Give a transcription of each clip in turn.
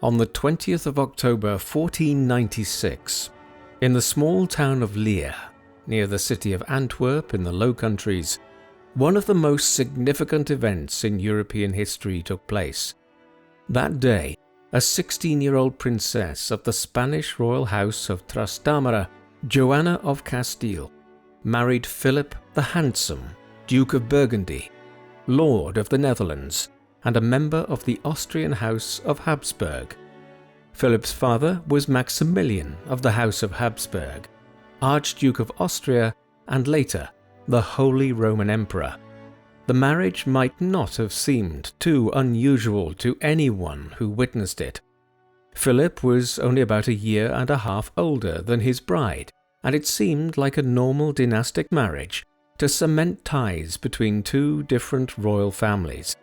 On the 20th of October 1496, in the small town of Leer, near the city of Antwerp in the Low Countries, one of the most significant events in European history took place. That day, a 16-year-old princess of the Spanish royal house of Trastamara, Joanna of Castile, married Philip the Handsome, Duke of Burgundy, Lord of the Netherlands, and a member of the Austrian House of Habsburg. Philip's father was Maximilian of the House of Habsburg, Archduke of Austria, and later, the Holy Roman Emperor. The marriage might not have seemed too unusual to anyone who witnessed it. Philip was only about a year and a half older than his bride, and it seemed like a normal dynastic marriage to cement ties between two different royal families.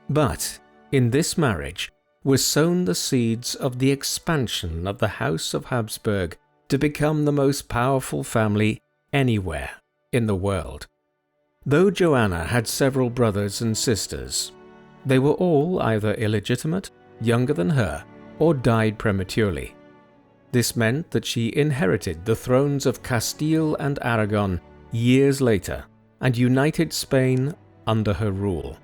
But in this marriage were sown the seeds of the expansion of the House of Habsburg to become the most powerful family anywhere in the world. Though Joanna had several brothers and sisters, they were all either illegitimate, younger than her, or died prematurely. This meant that she inherited the thrones of Castile and Aragon years later and united Spain under her rule.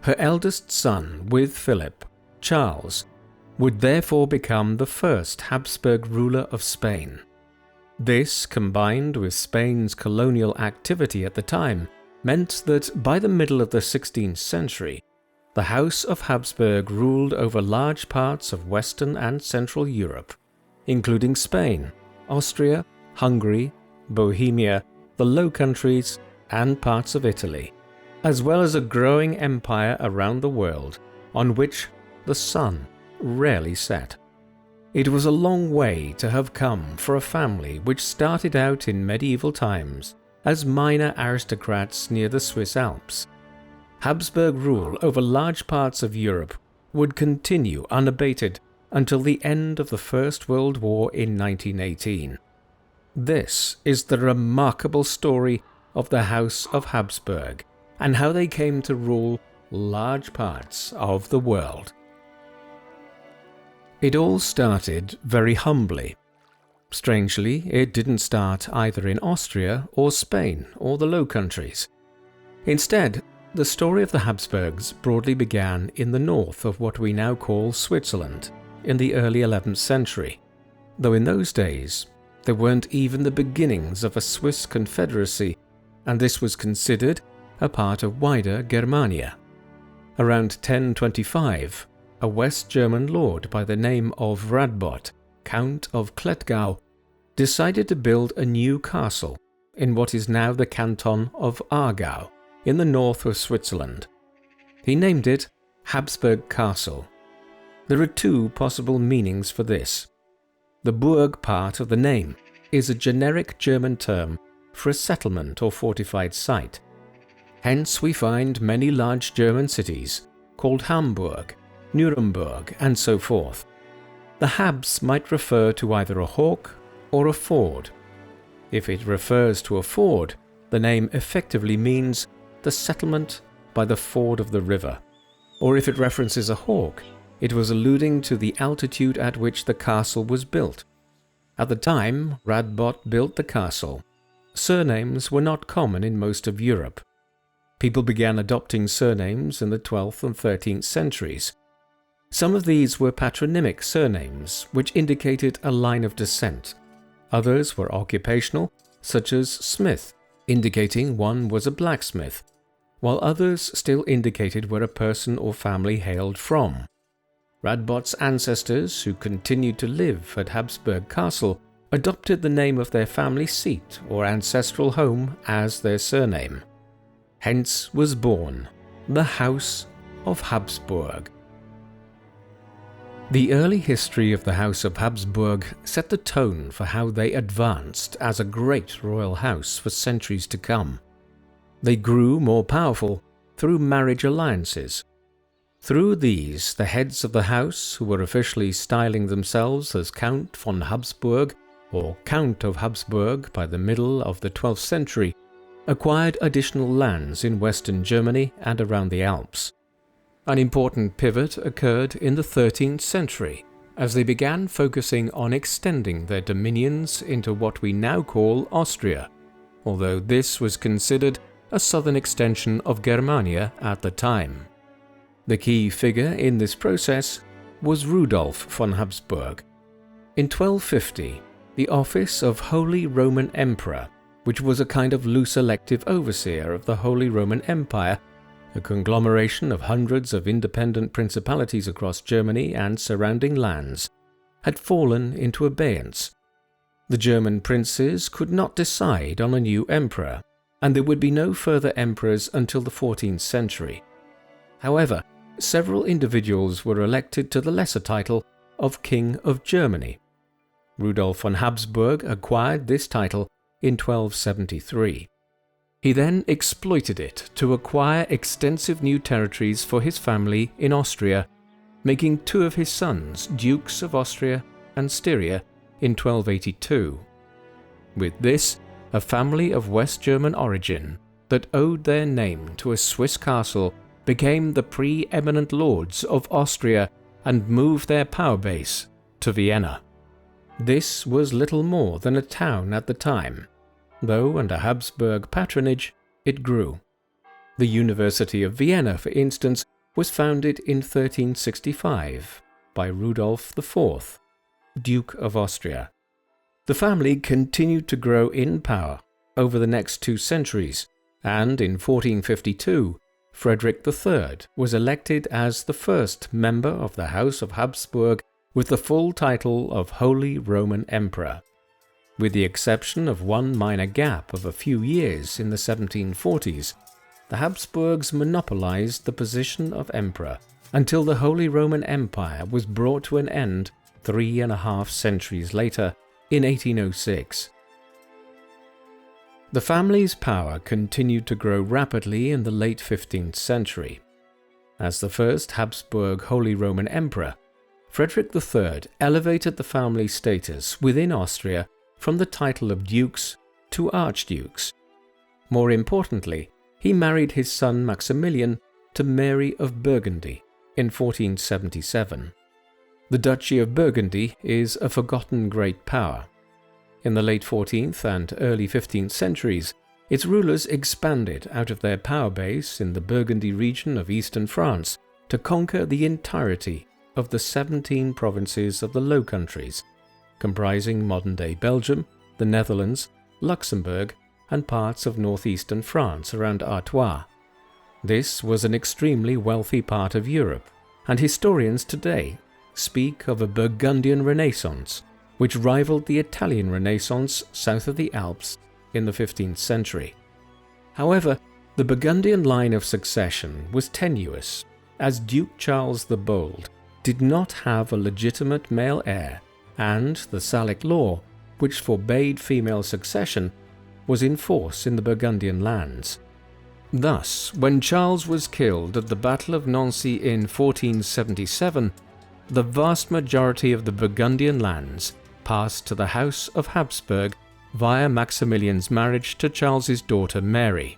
Her eldest son with Philip, Charles, would therefore become the first Habsburg ruler of Spain. This, combined with Spain's colonial activity at the time, meant that by the middle of the 16th century, the House of Habsburg ruled over large parts of Western and Central Europe, including Spain, Austria, Hungary, Bohemia, the Low Countries, and parts of Italy, as well as a growing empire around the world on which the sun rarely set. It was a long way to have come for a family which started out in medieval times as minor aristocrats near the Swiss Alps. Habsburg rule over large parts of Europe would continue unabated until the end of the First World War in 1918. This is the remarkable story of the House of Habsburg and how they came to rule large parts of the world. It all started very humbly. Strangely, it didn't start either in Austria or Spain or the Low Countries. Instead, the story of the Habsburgs broadly began in the north of what we now call Switzerland in the early 11th century, though in those days there weren't even the beginnings of a Swiss confederacy, and this was considered a part of wider Germania. Around 1025, a West German lord by the name of Radbot, Count of Klettgau, decided to build a new castle in what is now the canton of Aargau, in the north of Switzerland. He named it Habsburg Castle. There are two possible meanings for this. The Burg part of the name is a generic German term for a settlement or fortified site. Hence we find many large German cities called Hamburg, Nuremberg, and so forth. The Habs might refer to either a hawk or a ford. If it refers to a ford, the name effectively means the settlement by the ford of the river. Or if it references a hawk, it was alluding to the altitude at which the castle was built. At the time Radbot built the castle, surnames were not common in most of Europe. People began adopting surnames in the 12th and 13th centuries. Some of these were patronymic surnames, which indicated a line of descent. Others were occupational, such as Smith, indicating one was a blacksmith, while others still indicated where a person or family hailed from. Radbot's ancestors, who continued to live at Habsburg Castle, adopted the name of their family seat or ancestral home as their surname. Hence was born the House of Habsburg. The early history of the House of Habsburg set the tone for how they advanced as a great royal house for centuries to come. They grew more powerful through marriage alliances. Through these, the heads of the house, who were officially styling themselves as Count von Habsburg or Count of Habsburg by the middle of the 12th century, acquired additional lands in western Germany and around the Alps. An important pivot occurred in the 13th century, as they began focusing on extending their dominions into what we now call Austria, although this was considered a southern extension of Germania at the time. The key figure in this process was Rudolf von Habsburg. In 1250, the office of Holy Roman Emperor, which was a kind of loose elective overseer of the Holy Roman Empire, a conglomeration of hundreds of independent principalities across Germany and surrounding lands, had fallen into abeyance. The German princes could not decide on a new emperor, and there would be no further emperors until the 14th century. However, several individuals were elected to the lesser title of King of Germany. Rudolf von Habsburg acquired this title in 1273. He then exploited it to acquire extensive new territories for his family in Austria, making two of his sons Dukes of Austria and Styria in 1282. With this, a family of West German origin that owed their name to a Swiss castle became the preeminent lords of Austria and moved their power base to Vienna. This was little more than a town at the time, though under Habsburg patronage it grew. The University of Vienna, for instance, was founded in 1365 by Rudolf IV, Duke of Austria. The family continued to grow in power over the next 2 centuries, and in 1452, Frederick III was elected as the first member of the House of Habsburg with the full title of Holy Roman Emperor. With the exception of one minor gap of a few years in the 1740s, the Habsburgs monopolized the position of emperor until the Holy Roman Empire was brought to an end 3.5 centuries later, in 1806. The family's power continued to grow rapidly in the late 15th century. As the first Habsburg Holy Roman Emperor, Frederick III elevated the family status within Austria from the title of dukes to archdukes. More importantly, he married his son Maximilian to Mary of Burgundy in 1477. The Duchy of Burgundy is a forgotten great power. In the late 14th and early 15th centuries, its rulers expanded out of their power base in the Burgundy region of eastern France to conquer the entirety of the 17 provinces of the Low Countries, comprising modern-day Belgium, the Netherlands, Luxembourg, and parts of northeastern France around Artois. This was an extremely wealthy part of Europe, and historians today speak of a Burgundian Renaissance, which rivaled the Italian Renaissance south of the Alps in the 15th century. However, the Burgundian line of succession was tenuous, as Duke Charles the Bold did not have a legitimate male heir, and the Salic law, which forbade female succession, was in force in the Burgundian lands. Thus, when Charles was killed at the Battle of Nancy in 1477, the vast majority of the Burgundian lands passed to the House of Habsburg via Maximilian's marriage to Charles's daughter Mary.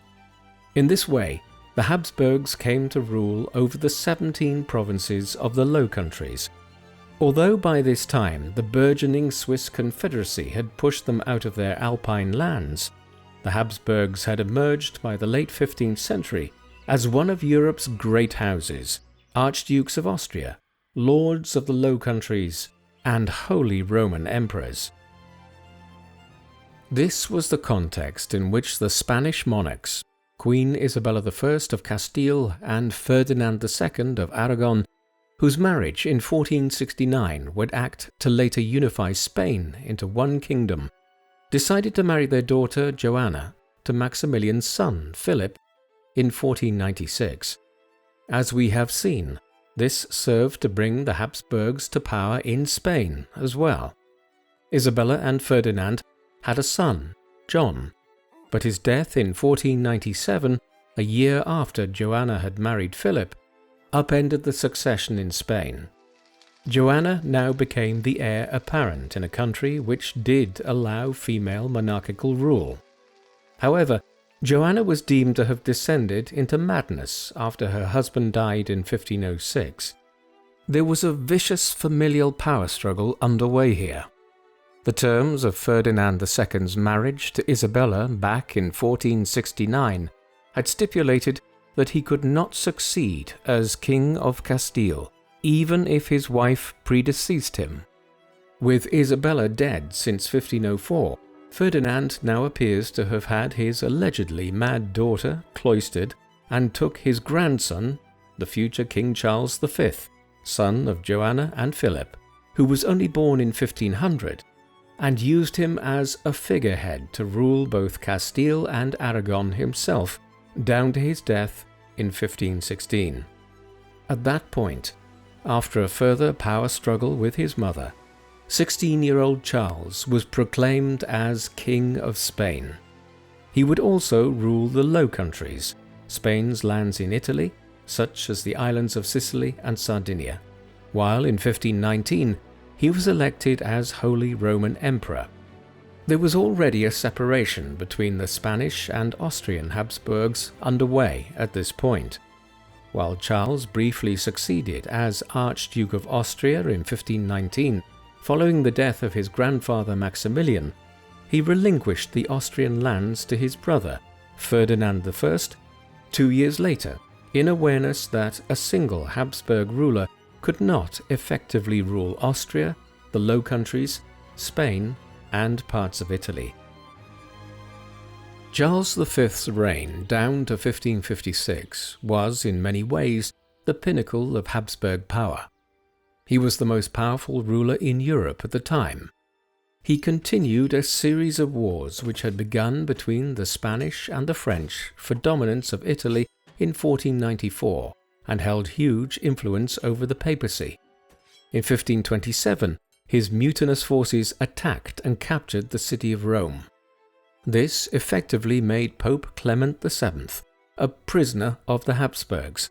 In this way, the Habsburgs came to rule over the 17 provinces of the Low Countries. Although by this time the burgeoning Swiss Confederacy had pushed them out of their alpine lands, the Habsburgs had emerged by the late 15th century as one of Europe's great houses, Archdukes of Austria, Lords of the Low Countries, and Holy Roman Emperors. This was the context in which the Spanish monarchs, Queen Isabella I of Castile and Ferdinand II of Aragon, whose marriage in 1469 would act to later unify Spain into one kingdom, decided to marry their daughter Joanna to Maximilian's son Philip in 1496. As we have seen, this served to bring the Habsburgs to power in Spain as well. Isabella and Ferdinand had a son, John, but his death in 1497, a year after Joanna had married Philip, upended the succession in Spain. Joanna now became the heir apparent in a country which did allow female monarchical rule. However, Joanna was deemed to have descended into madness after her husband died in 1506. There was a vicious familial power struggle underway here. The terms of Ferdinand II's marriage to Isabella back in 1469 had stipulated that he could not succeed as King of Castile, even if his wife predeceased him. With Isabella dead since 1504, Ferdinand now appears to have had his allegedly mad daughter cloistered and took his grandson, the future King Charles V, son of Joanna and Philip, who was only born in 1500, and used him as a figurehead to rule both Castile and Aragon himself, down to his death in 1516. At that point, after a further power struggle with his mother, 16-year-old Charles was proclaimed as King of Spain. He would also rule the Low Countries, Spain's lands in Italy, such as the islands of Sicily and Sardinia, while in 1519 he was elected as Holy Roman Emperor. There was already a separation between the Spanish and Austrian Habsburgs underway at this point. While Charles briefly succeeded as Archduke of Austria in 1519, following the death of his grandfather Maximilian, he relinquished the Austrian lands to his brother, Ferdinand I, 2 years later, in awareness that a single Habsburg ruler could not effectively rule Austria, the Low Countries, Spain, and parts of Italy. Charles V's reign down to 1556 was, in many ways, the pinnacle of Habsburg power. He was the most powerful ruler in Europe at the time. He continued a series of wars which had begun between the Spanish and the French for dominance of Italy in 1494 and held huge influence over the papacy. In 1527, his mutinous forces attacked and captured the city of Rome. This effectively made Pope Clement VII a prisoner of the Habsburgs.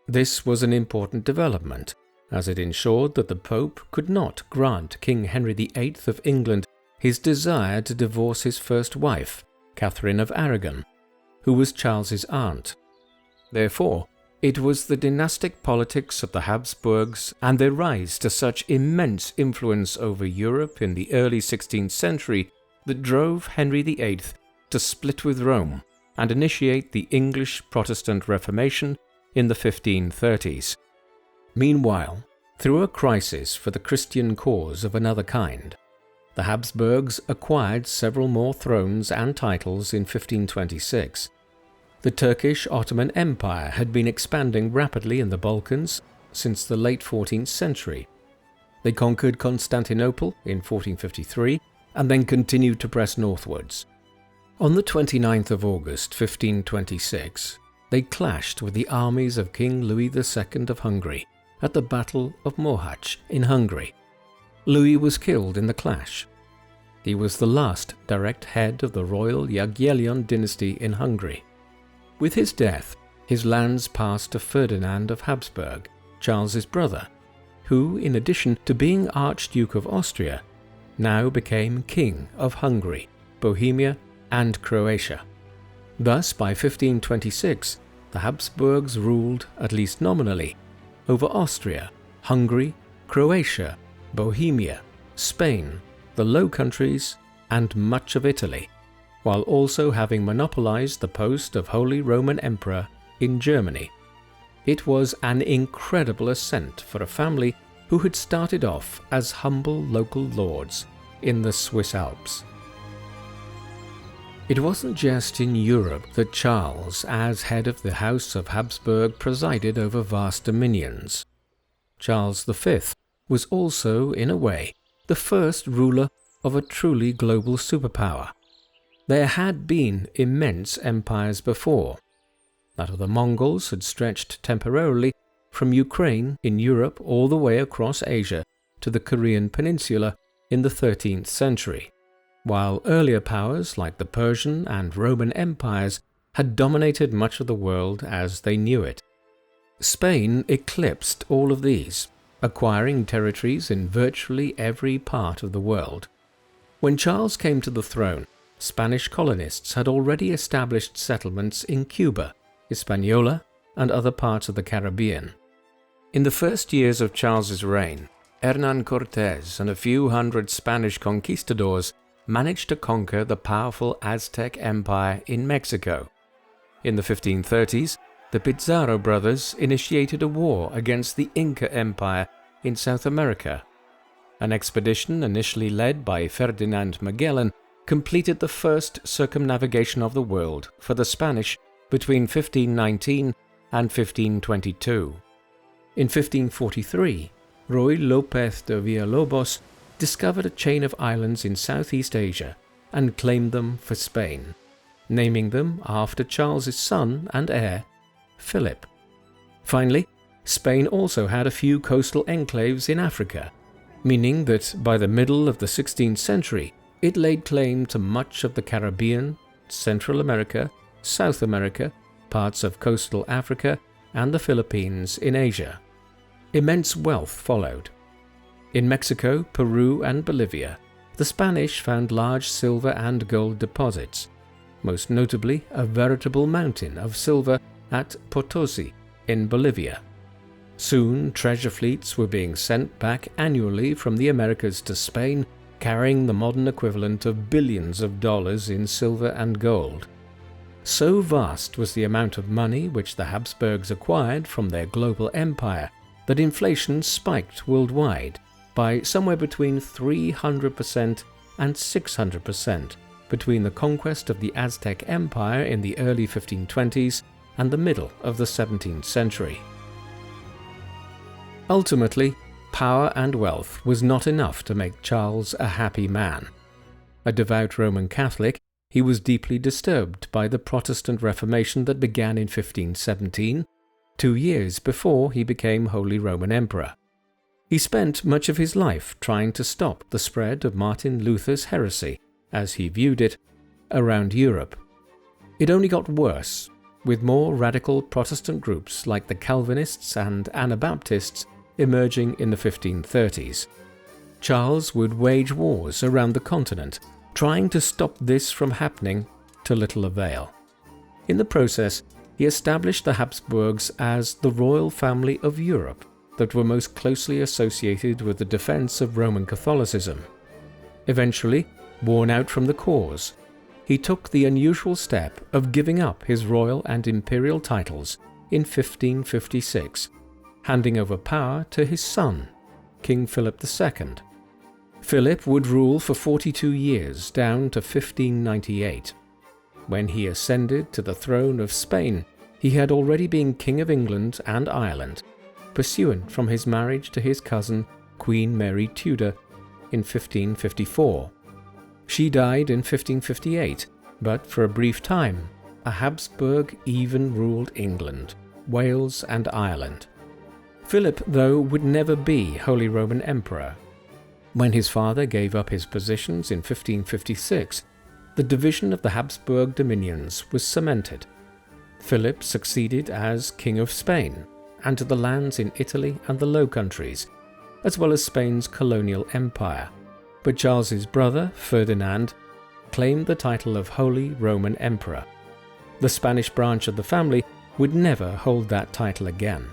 This was an important development, as it ensured that the Pope could not grant King Henry VIII of England his desire to divorce his first wife, Catherine of Aragon, who was Charles's aunt. Therefore, it was the dynastic politics of the Habsburgs and their rise to such immense influence over Europe in the early 16th century that drove Henry VIII to split with Rome and initiate the English Protestant Reformation in the 1530s. Meanwhile, through a crisis for the Christian cause of another kind, the Habsburgs acquired several more thrones and titles in 1526. The Turkish Ottoman Empire had been expanding rapidly in the Balkans since the late 14th century. They conquered Constantinople in 1453 and then continued to press northwards. On the 29th of August 1526, they clashed with the armies of King Louis II of Hungary at the Battle of Mohacs in Hungary. Louis was killed in the clash. He was the last direct head of the royal Jagiellon dynasty in Hungary. With his death, his lands passed to Ferdinand of Habsburg, Charles's brother, who, in addition to being Archduke of Austria, now became King of Hungary, Bohemia, and Croatia. Thus, by 1526, the Habsburgs ruled, at least nominally, over Austria, Hungary, Croatia, Bohemia, Spain, the Low Countries, and much of Italy, while also having monopolized the post of Holy Roman Emperor in Germany. It was an incredible ascent for a family who had started off as humble local lords in the Swiss Alps. It wasn't just in Europe that Charles, as head of the House of Habsburg, presided over vast dominions. Charles V was also, in a way, the first ruler of a truly global superpower. There had been immense empires before. That of the Mongols had stretched temporarily from Ukraine in Europe all the way across Asia to the Korean peninsula in the 13th century, while earlier powers like the Persian and Roman empires had dominated much of the world as they knew it. Spain eclipsed all of these, acquiring territories in virtually every part of the world. When Charles came to the throne, Spanish colonists had already established settlements in Cuba, Hispaniola, and other parts of the Caribbean. In the first years of Charles's reign, Hernán Cortés and a few hundred Spanish conquistadors managed to conquer the powerful Aztec Empire in Mexico. In the 1530s, the Pizarro brothers initiated a war against the Inca Empire in South America. An expedition initially led by Ferdinand Magellan completed the first circumnavigation of the world for the Spanish between 1519 and 1522. In 1543, Ruy López de Villalobos discovered a chain of islands in Southeast Asia and claimed them for Spain, naming them after Charles's son and heir, Philip. Finally, Spain also had a few coastal enclaves in Africa, meaning that by the middle of the 16th century, it laid claim to much of the Caribbean, Central America, South America, parts of coastal Africa, and the Philippines in Asia. Immense wealth followed. In Mexico, Peru, and Bolivia, the Spanish found large silver and gold deposits, most notably a veritable mountain of silver at Potosi in Bolivia. Soon, treasure fleets were being sent back annually from the Americas to Spain, carrying the modern equivalent of billions of dollars in silver and gold. So vast was the amount of money which the Habsburgs acquired from their global empire that inflation spiked worldwide by somewhere between 300% and 600% between the conquest of the Aztec Empire in the early 1520s and the middle of the 17th century. Ultimately, power and wealth was not enough to make Charles a happy man. A devout Roman Catholic, he was deeply disturbed by the Protestant Reformation that began in 1517, 2 years before he became Holy Roman Emperor. He spent much of his life trying to stop the spread of Martin Luther's heresy, as he viewed it, around Europe. It only got worse, with more radical Protestant groups like the Calvinists and Anabaptists emerging in the 1530s. Charles would wage wars around the continent, trying to stop this from happening, to little avail. In the process, he established the Habsburgs as the royal family of Europe that were most closely associated with the defense of Roman Catholicism. Eventually, worn out from the cause, he took the unusual step of giving up his royal and imperial titles in 1556, handing over power to his son, King Philip II. Philip would rule for 42 years down to 1598. When he ascended to the throne of Spain, he had already been King of England and Ireland, pursuant from his marriage to his cousin, Queen Mary Tudor, in 1554. She died in 1558, but for a brief time, a Habsburg even ruled England, Wales, and Ireland. Philip, though, would never be Holy Roman Emperor. When his father gave up his positions in 1556, the division of the Habsburg dominions was cemented. Philip succeeded as King of Spain and to the lands in Italy and the Low Countries, as well as Spain's colonial empire. But Charles's brother, Ferdinand, claimed the title of Holy Roman Emperor. The Spanish branch of the family would never hold that title again.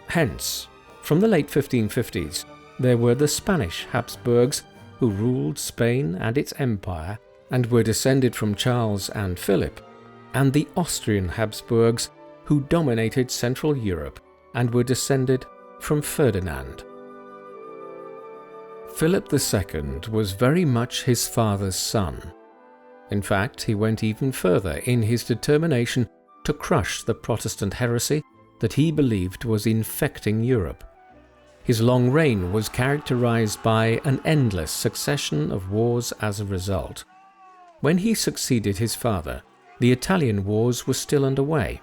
Hence, from the late 1550s, there were the Spanish Habsburgs who ruled Spain and its empire and were descended from Charles and Philip, and the Austrian Habsburgs who dominated Central Europe and were descended from Ferdinand. Philip II was very much his father's son. In fact, he went even further in his determination to crush the Protestant heresy that he believed was infecting Europe. His long reign was characterized by an endless succession of wars as a result. When he succeeded his father, the Italian wars were still underway.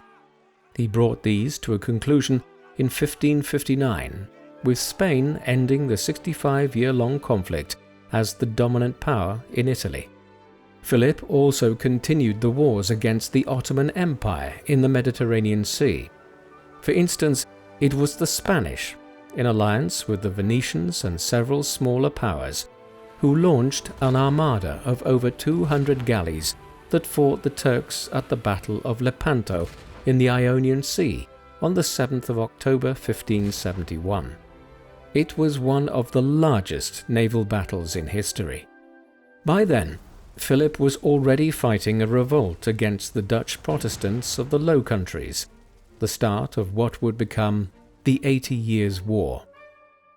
He brought these to a conclusion in 1559, with Spain ending the 65-year-long conflict as the dominant power in Italy. Philip also continued the wars against the Ottoman Empire in the Mediterranean Sea. For instance, it was the Spanish, in alliance with the Venetians and several smaller powers, who launched an armada of over 200 galleys that fought the Turks at the Battle of Lepanto in the Ionian Sea on the 7th of October 1571. It was one of the largest naval battles in history. By then, Philip was already fighting a revolt against the Dutch Protestants of the Low Countries, the start of what would become the 80 Years' War.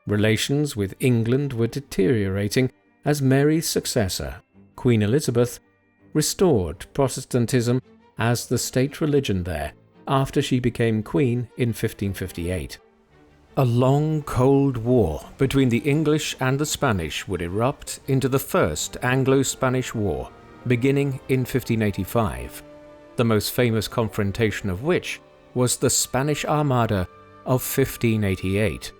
Relations with England were deteriorating as Mary's successor, Queen Elizabeth, restored Protestantism as the state religion there after she became queen in 1558. A long Cold War between the English and the Spanish would erupt into the First Anglo-Spanish War, beginning in 1585, the most famous confrontation of which was the Spanish Armada of 1588.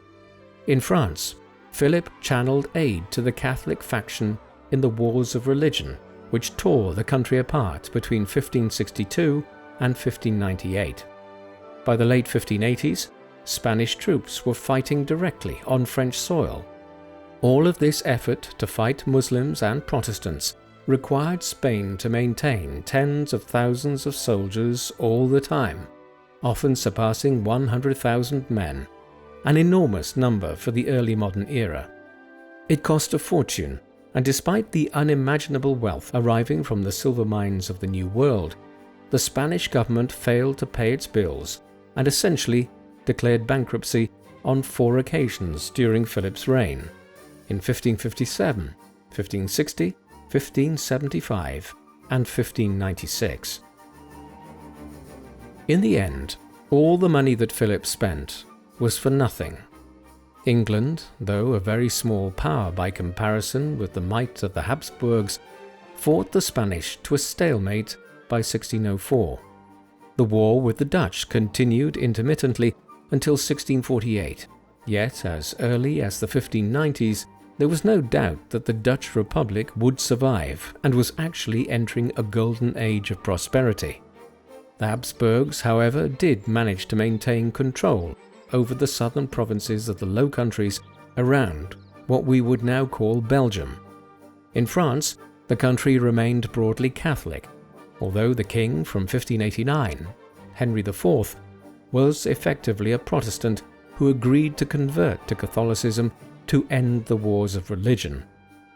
In France, Philip channeled aid to the Catholic faction in the Wars of Religion, which tore the country apart between 1562 and 1598. By the late 1580s, Spanish troops were fighting directly on French soil. All of this effort to fight Muslims and Protestants required Spain to maintain tens of thousands of soldiers all the time, often surpassing 100,000 men, an enormous number for the early modern era. It cost a fortune, and despite the unimaginable wealth arriving from the silver mines of the New World, the Spanish government failed to pay its bills and essentially declared bankruptcy on 4 occasions during Philip's reign, in 1557, 1560, 1575, and 1596. In the end, all the money that Philip spent was for nothing. England, though a very small power by comparison with the might of the Habsburgs, fought the Spanish to a stalemate by 1604. The war with the Dutch continued intermittently until 1648, yet as early as the 1590s, there was no doubt that the Dutch Republic would survive and was actually entering a golden age of prosperity. The Habsburgs, however, did manage to maintain control over the southern provinces of the Low Countries around what we would now call Belgium. In France, the country remained broadly Catholic, although the king from 1589, Henry IV, was effectively a Protestant who agreed to convert to Catholicism to end the wars of religion,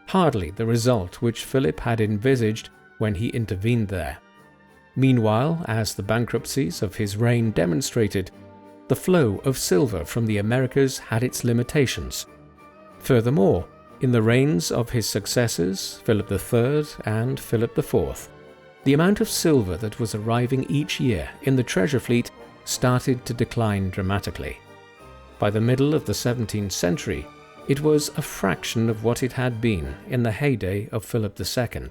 hardly the result which Philip had envisaged when he intervened there. Meanwhile, as the bankruptcies of his reign demonstrated, the flow of silver from the Americas had its limitations. Furthermore, in the reigns of his successors, Philip III and Philip IV, the amount of silver that was arriving each year in the treasure fleet started to decline dramatically. By the middle of the 17th century, it was a fraction of what it had been in the heyday of Philip II.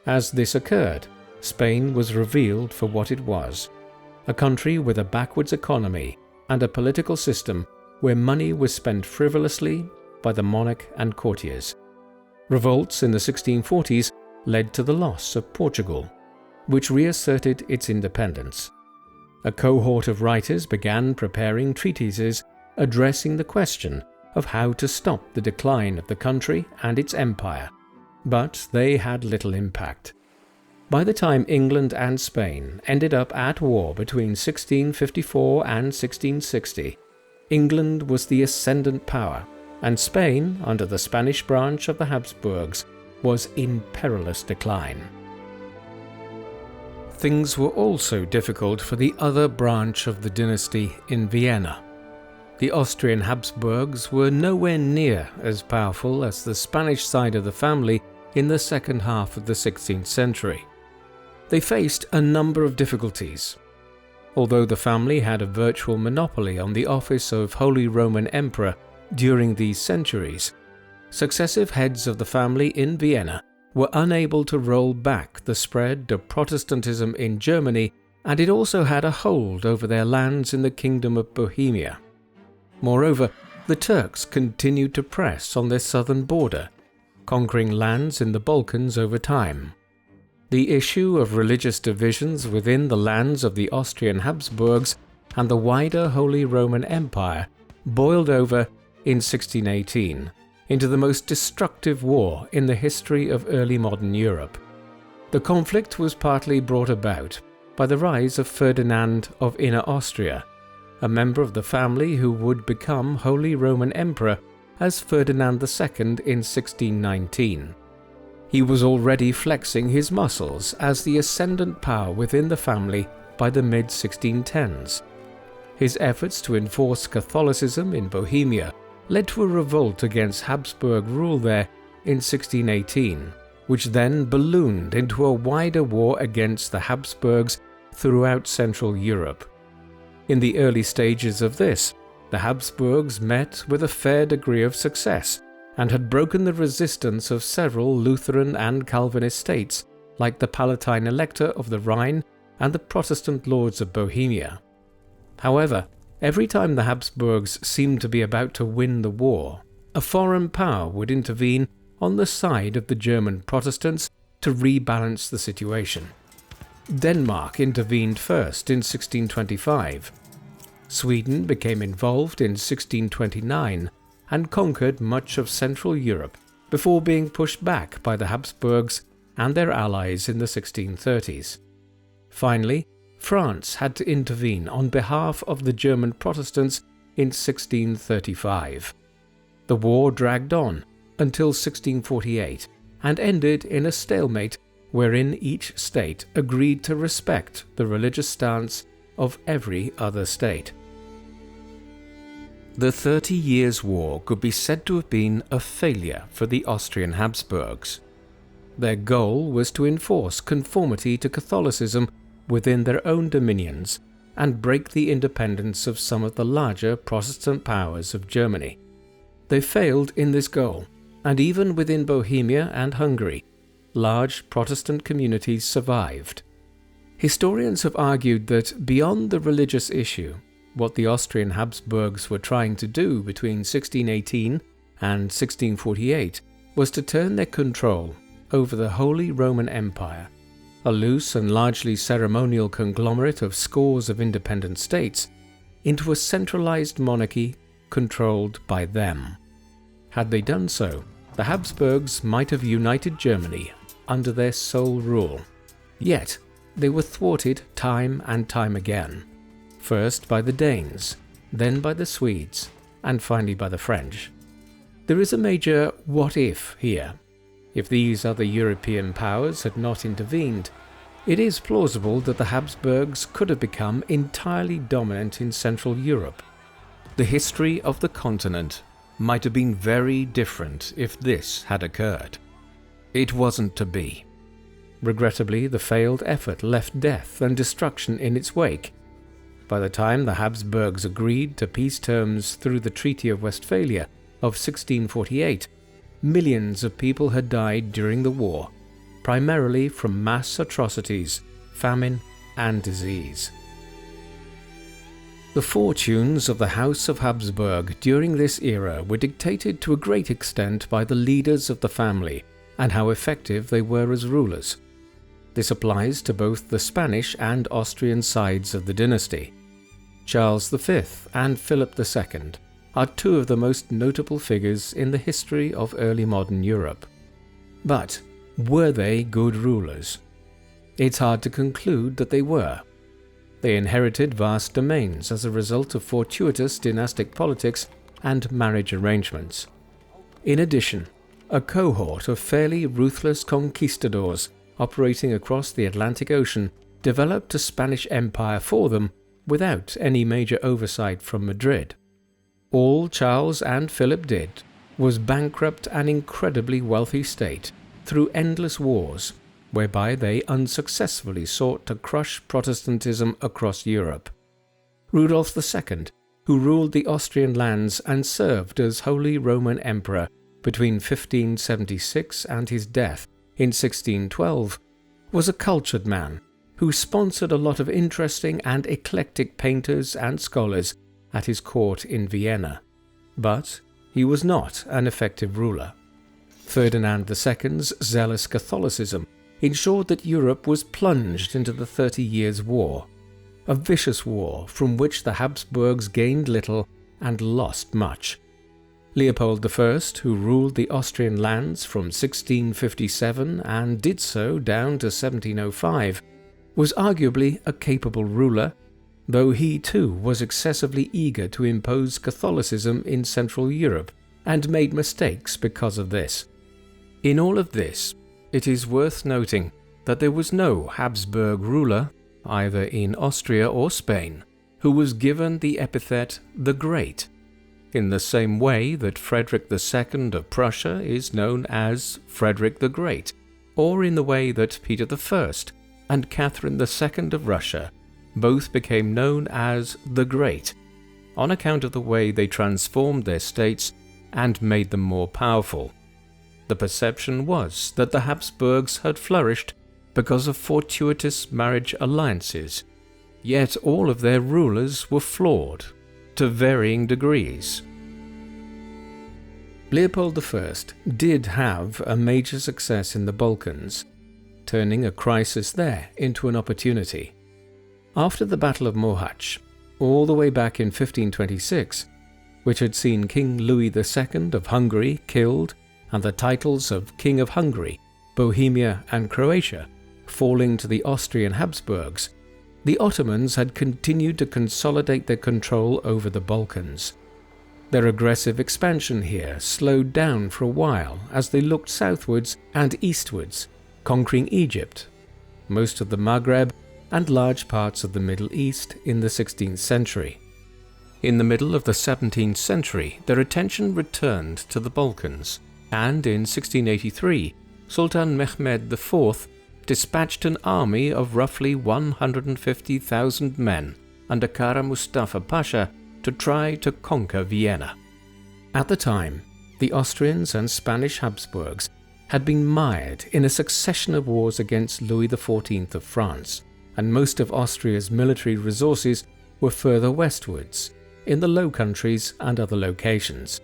As this occurred, Spain was revealed for what it was, a country with a backwards economy and a political system where money was spent frivolously by the monarch and courtiers. Revolts in the 1640s led to the loss of Portugal, which reasserted its independence. A cohort of writers began preparing treatises addressing the question of how to stop the decline of the country and its empire, but they had little impact. By the time England and Spain ended up at war between 1654 and 1660, England was the ascendant power, and Spain, under the Spanish branch of the Habsburgs, was in perilous decline. Things were also difficult for the other branch of the dynasty in Vienna. The Austrian Habsburgs were nowhere near as powerful as the Spanish side of the family in the second half of the 16th century. They faced a number of difficulties. Although the family had a virtual monopoly on the office of Holy Roman Emperor during these centuries, successive heads of the family in Vienna were unable to roll back the spread of Protestantism in Germany, and it also had a hold over their lands in the Kingdom of Bohemia. Moreover, the Turks continued to press on their southern border, conquering lands in the Balkans over time. The issue of religious divisions within the lands of the Austrian Habsburgs and the wider Holy Roman Empire boiled over in 1618, into the most destructive war in the history of early modern Europe. The conflict was partly brought about by the rise of Ferdinand of Inner Austria, a member of the family who would become Holy Roman Emperor as Ferdinand II in 1619. He was already flexing his muscles as the ascendant power within the family by the mid-1610s. His efforts to enforce Catholicism in Bohemia led to a revolt against Habsburg rule there in 1618, which then ballooned into a wider war against the Habsburgs throughout Central Europe. In the early stages of this, the Habsburgs met with a fair degree of success and had broken the resistance of several Lutheran and Calvinist states like the Palatine Elector of the Rhine and the Protestant lords of Bohemia. However, every time the Habsburgs seemed to be about to win the war, a foreign power would intervene on the side of the German Protestants to rebalance the situation. Denmark intervened first in 1625. Sweden became involved in 1629 and conquered much of Central Europe before being pushed back by the Habsburgs and their allies in the 1630s. Finally, France had to intervene on behalf of the German Protestants in 1635. The war dragged on until 1648 and ended in a stalemate wherein each state agreed to respect the religious stance of every other state. The 30 Years' War could be said to have been a failure for the Austrian Habsburgs. Their goal was to enforce conformity to Catholicism within their own dominions and break the independence of some of the larger Protestant powers of Germany. They failed in this goal, and even within Bohemia and Hungary, large Protestant communities survived. Historians have argued that beyond the religious issue, what the Austrian Habsburgs were trying to do between 1618 and 1648 was to turn their control over the Holy Roman Empire, a loose and largely ceremonial conglomerate of scores of independent states, into a centralized monarchy controlled by them. Had they done so, the Habsburgs might have united Germany under their sole rule. Yet, they were thwarted time and time again, first by the Danes, then by the Swedes, and finally by the French. There is a major what if here. If these other European powers had not intervened, it is plausible that the Habsburgs could have become entirely dominant in Central Europe. The history of the continent might have been very different if this had occurred. It wasn't to be. Regrettably, the failed effort left death and destruction in its wake. By the time the Habsburgs agreed to peace terms through the Treaty of Westphalia of 1648, millions of people had died during the war, primarily from mass atrocities, famine, and disease. The fortunes of the House of Habsburg during this era were dictated to a great extent by the leaders of the family and how effective they were as rulers. This applies to both the Spanish and Austrian sides of the dynasty. Charles V and Philip II are two of the most notable figures in the history of early modern Europe. But were they good rulers? It's hard to conclude that they were. They inherited vast domains as a result of fortuitous dynastic politics and marriage arrangements. In addition, a cohort of fairly ruthless conquistadors operating across the Atlantic Ocean developed a Spanish empire for them without any major oversight from Madrid. All Charles and Philip did was bankrupt an incredibly wealthy state through endless wars, whereby they unsuccessfully sought to crush Protestantism across Europe. Rudolf II, who ruled the Austrian lands and served as Holy Roman Emperor between 1576 and his death in 1612, was a cultured man who sponsored a lot of interesting and eclectic painters and scholars at his court in Vienna. But he was not an effective ruler. Ferdinand II's zealous Catholicism ensured that Europe was plunged into the 30 Years' War, a vicious war from which the Habsburgs gained little and lost much. Leopold I, who ruled the Austrian lands from 1657 and did so down to 1705, was arguably a capable ruler, though he too was excessively eager to impose Catholicism in Central Europe and made mistakes because of this. In all of this, it is worth noting that there was no Habsburg ruler, either in Austria or Spain, who was given the epithet the Great, in the same way that Frederick II of Prussia is known as Frederick the Great, or in the way that Peter I and Catherine II of Russia both became known as the Great, on account of the way they transformed their states and made them more powerful. The perception was that the Habsburgs had flourished because of fortuitous marriage alliances, yet all of their rulers were flawed, to varying degrees. Leopold I did have a major success in the Balkans, turning a crisis there into an opportunity. After the Battle of Mohacs, all the way back in 1526, which had seen King Louis II of Hungary killed and the titles of King of Hungary, Bohemia and Croatia falling to the Austrian Habsburgs, the Ottomans had continued to consolidate their control over the Balkans. Their aggressive expansion here slowed down for a while as they looked southwards and eastwards, conquering Egypt, most of the Maghreb, and large parts of the Middle East in the 16th century. In the middle of the 17th century, their attention returned to the Balkans, and in 1683, Sultan Mehmed IV dispatched an army of roughly 150,000 men under Kara Mustafa Pasha to try to conquer Vienna. At the time, the Austrians and Spanish Habsburgs had been mired in a succession of wars against Louis XIV of France, and most of Austria's military resources were further westwards, in the Low Countries and other locations.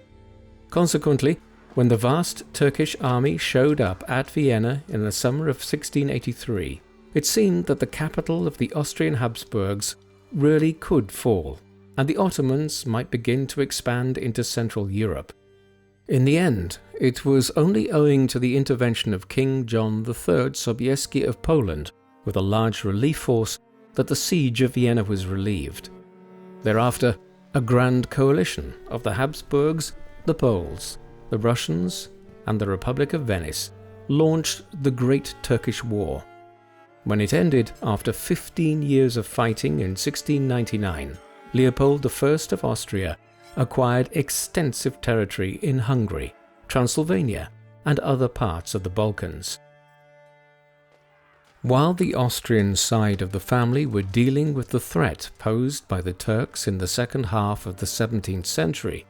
Consequently, when the vast Turkish army showed up at Vienna in the summer of 1683, it seemed that the capital of the Austrian Habsburgs really could fall, and the Ottomans might begin to expand into Central Europe. In the end, it was only owing to the intervention of King John III Sobieski of Poland with a large relief force that the siege of Vienna was relieved. Thereafter, a grand coalition of the Habsburgs, the Poles, the Russians, and the Republic of Venice launched the Great Turkish War. When it ended after 15 years of fighting in 1699, Leopold I of Austria acquired extensive territory in Hungary, Transylvania, and other parts of the Balkans. While the Austrian side of the family were dealing with the threat posed by the Turks in the second half of the 17th century,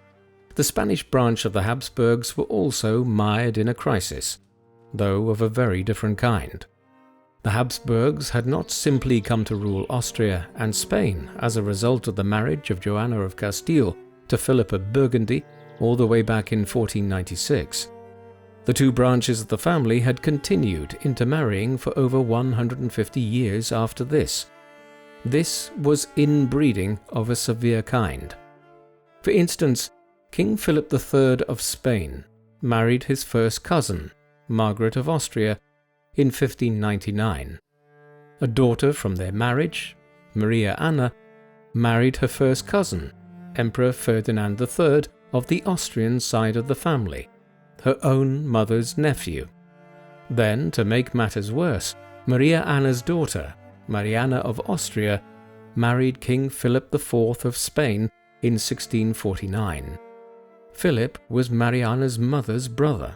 the Spanish branch of the Habsburgs were also mired in a crisis, though of a very different kind. The Habsburgs had not simply come to rule Austria and Spain as a result of the marriage of Joanna of Castile to Philip of Burgundy all the way back in 1496. The two branches of the family had continued intermarrying for over 150 years after this. This was inbreeding of a severe kind. For instance, King Philip III of Spain married his first cousin, Margaret of Austria, in 1599. A daughter from their marriage, Maria Anna, married her first cousin, Emperor Ferdinand III of the Austrian side of the family, her own mother's nephew. Then, to make matters worse, Maria Anna's daughter, Mariana of Austria, married King Philip IV of Spain in 1649. Philip was Mariana's mother's brother.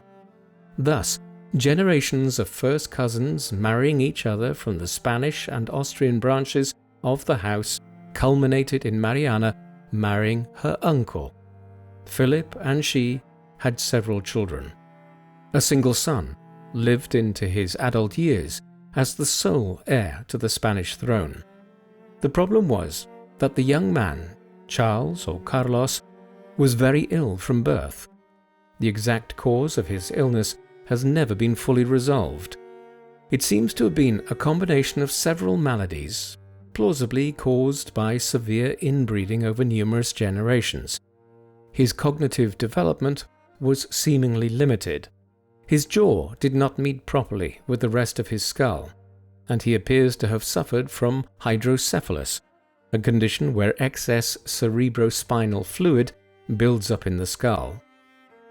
Thus, generations of first cousins marrying each other from the Spanish and Austrian branches of the house culminated in Mariana marrying her uncle. Philip and she had several children. A single son lived into his adult years as the sole heir to the Spanish throne. The problem was that the young man, Charles or Carlos, was very ill from birth. The exact cause of his illness has never been fully resolved. It seems to have been a combination of several maladies, plausibly caused by severe inbreeding over numerous generations. His cognitive development was seemingly limited. His jaw did not meet properly with the rest of his skull, and he appears to have suffered from hydrocephalus, a condition where excess cerebrospinal fluid builds up in the skull.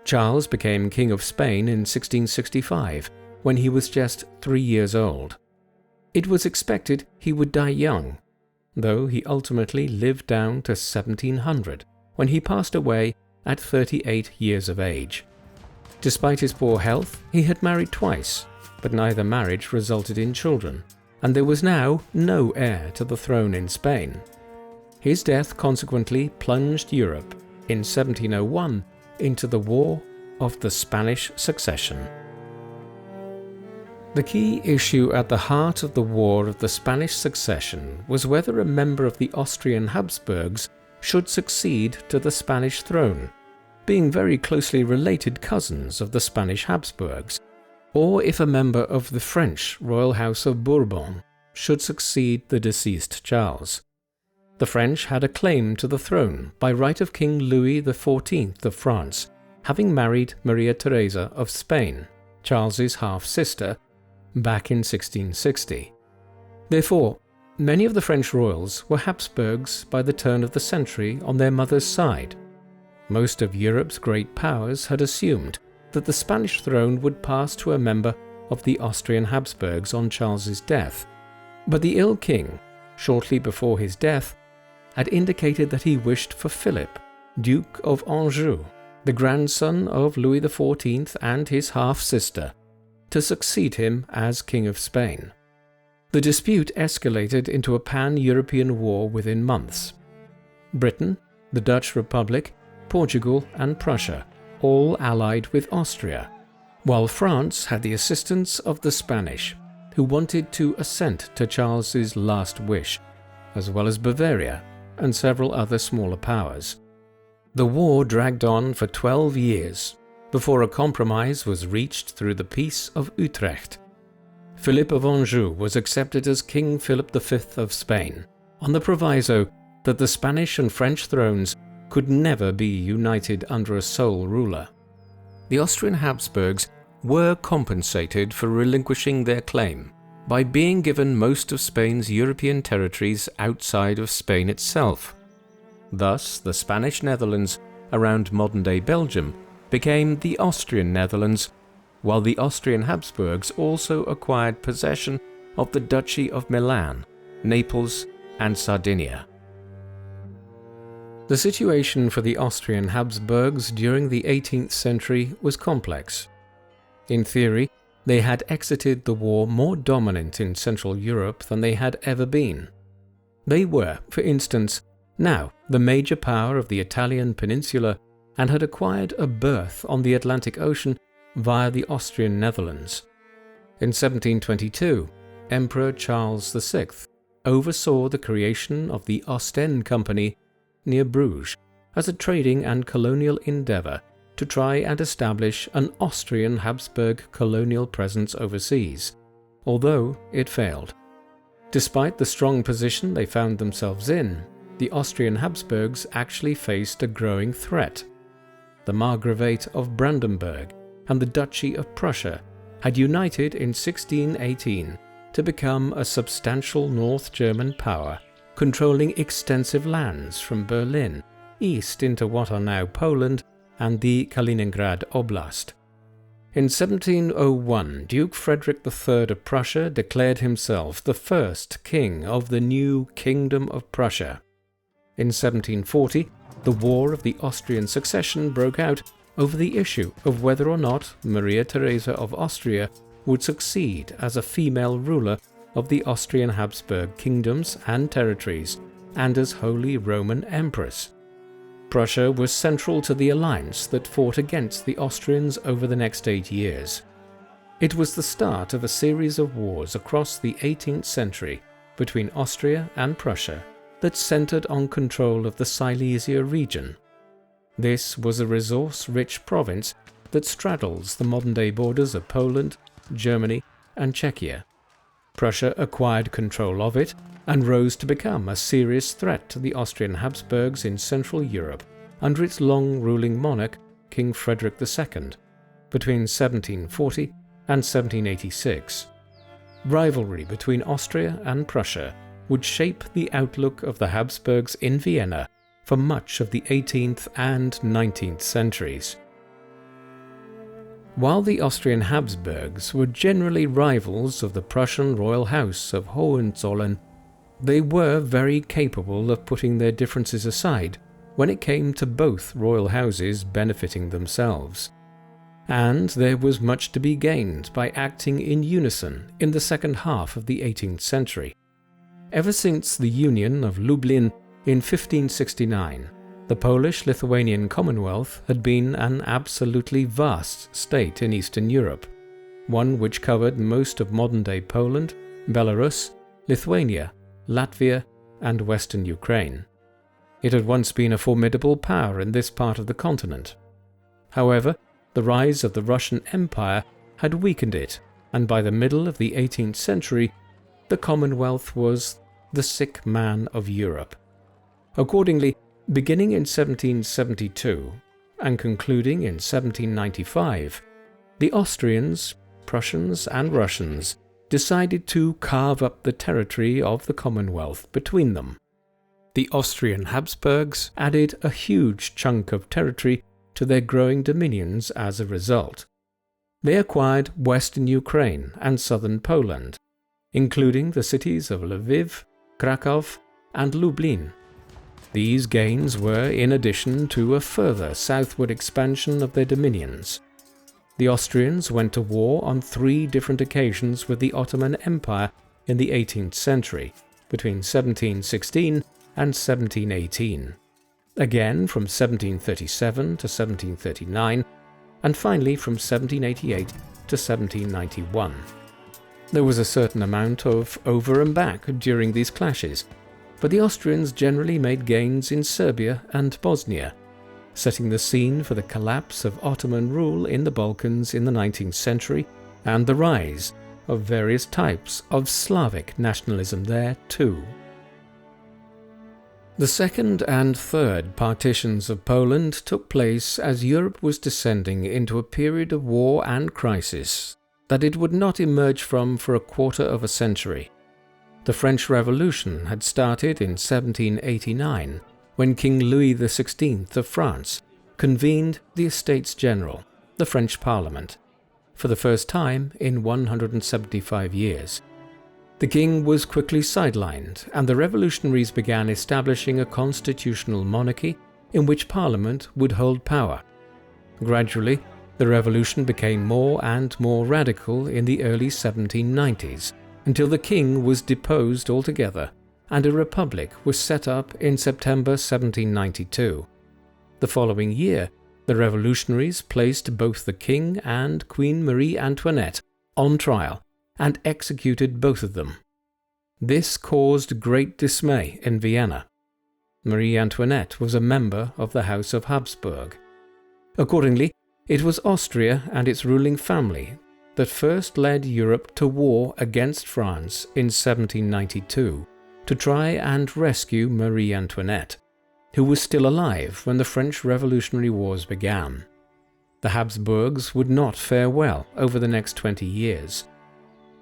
Charles became King of Spain in 1665, when he was just 3 years old. It was expected he would die young, though he ultimately lived down to 1700, when he passed away at 38 years of age. Despite his poor health, he had married twice, but neither marriage resulted in children, and there was now no heir to the throne in Spain. His death consequently plunged Europe in 1701 into the War of the Spanish Succession. The key issue at the heart of the War of the Spanish Succession was whether a member of the Austrian Habsburgs should succeed to the Spanish throne, being very closely related cousins of the Spanish Habsburgs, or if a member of the French royal house of Bourbon should succeed the deceased Charles. The French had a claim to the throne by right of King Louis XIV of France, having married Maria Theresa of Spain, Charles's half-sister, back in 1660. Therefore, many of the French royals were Habsburgs by the turn of the century on their mother's side. Most of Europe's great powers had assumed that the Spanish throne would pass to a member of the Austrian Habsburgs on Charles's death, but the ill king, shortly before his death, had indicated that he wished for Philip, Duke of Anjou, the grandson of Louis XIV and his half-sister, to succeed him as King of Spain. The dispute escalated into a pan-European war within months. Britain, the Dutch Republic, Portugal and Prussia all allied with Austria, while France had the assistance of the Spanish, who wanted to assent to Charles's last wish, as well as Bavaria and several other smaller powers. The war dragged on for 12 years before a compromise was reached through the Peace of Utrecht. Philip of Anjou was accepted as King Philip V of Spain, on the proviso that the Spanish and French thrones could never be united under a sole ruler. The Austrian Habsburgs were compensated for relinquishing their claim by being given most of Spain's European territories outside of Spain itself. Thus, the Spanish Netherlands around modern-day Belgium became the Austrian Netherlands, while the Austrian Habsburgs also acquired possession of the Duchy of Milan, Naples, and Sardinia. The situation for the Austrian Habsburgs during the 18th century was complex. In theory, they had exited the war more dominant in Central Europe than they had ever been. They were, for instance, now the major power of the Italian peninsula and had acquired a berth on the Atlantic Ocean via the Austrian Netherlands. In 1722, Emperor Charles VI oversaw the creation of the Ostend Company near Bruges as a trading and colonial endeavour to try and establish an Austrian Habsburg colonial presence overseas, although it failed. Despite the strong position they found themselves in, the Austrian Habsburgs actually faced a growing threat. The Margravate of Brandenburg and the Duchy of Prussia had united in 1618 to become a substantial North German power, controlling extensive lands from Berlin east into what are now Poland and the Kaliningrad Oblast. In 1701, Duke Frederick III of Prussia declared himself the first king of the new Kingdom of Prussia. In 1740, the War of the Austrian Succession broke out over the issue of whether or not Maria Theresa of Austria would succeed as a female ruler of the Austrian Habsburg kingdoms and territories and as Holy Roman Empress. Prussia was central to the alliance that fought against the Austrians over the next 8 years. It was the start of a series of wars across the 18th century between Austria and Prussia that centered on control of the Silesia region. This was a resource-rich province that straddles the modern-day borders of Poland, Germany, and Czechia. Prussia acquired control of it and rose to become a serious threat to the Austrian Habsburgs in Central Europe under its long-ruling monarch, King Frederick II, between 1740 and 1786. Rivalry between Austria and Prussia would shape the outlook of the Habsburgs in Vienna for much of the 18th and 19th centuries. While the Austrian Habsburgs were generally rivals of the Prussian royal house of Hohenzollern, they were very capable of putting their differences aside when it came to both royal houses benefiting themselves. And there was much to be gained by acting in unison in the second half of the 18th century. Ever since the Union of Lublin in 1569, the Polish-Lithuanian Commonwealth had been an absolutely vast state in Eastern Europe, one which covered most of modern-day Poland, Belarus, Lithuania, Latvia, and western Ukraine. It had once been a formidable power in this part of the continent. However, the rise of the Russian Empire had weakened it, and by the middle of the 18th century, the Commonwealth was the sick man of Europe. Accordingly, beginning in 1772 and concluding in 1795, the Austrians, Prussians, and Russians decided to carve up the territory of the Commonwealth between them. The Austrian Habsburgs added a huge chunk of territory to their growing dominions as a result. They acquired western Ukraine and southern Poland, including the cities of Lviv, Krakow, and Lublin. These gains were in addition to a further southward expansion of their dominions. The Austrians went to war on 3 different occasions with the Ottoman Empire in the 18th century, between 1716 and 1718, again from 1737 to 1739, and finally from 1788 to 1791. There was a certain amount of over and back during these clashes, but the Austrians generally made gains in Serbia and Bosnia, setting the scene for the collapse of Ottoman rule in the Balkans in the 19th century and the rise of various types of Slavic nationalism there too. The second and third partitions of Poland took place as Europe was descending into a period of war and crisis that it would not emerge from for a quarter of a century. The French Revolution had started in 1789 when King Louis XVI of France convened the Estates General, the French Parliament, for the first time in 175 years. The king was quickly sidelined, and the revolutionaries began establishing a constitutional monarchy in which Parliament would hold power. Gradually, the revolution became more and more radical in the early 1790s, until the king was deposed altogether, and a republic was set up in September 1792. The following year, the revolutionaries placed both the king and Queen Marie Antoinette on trial and executed both of them. This caused great dismay in Vienna. Marie Antoinette was a member of the House of Habsburg. Accordingly, it was Austria and its ruling family that first led Europe to war against France in 1792 to try and rescue Marie Antoinette, who was still alive when the French Revolutionary Wars began. The Habsburgs would not fare well over the next 20 years.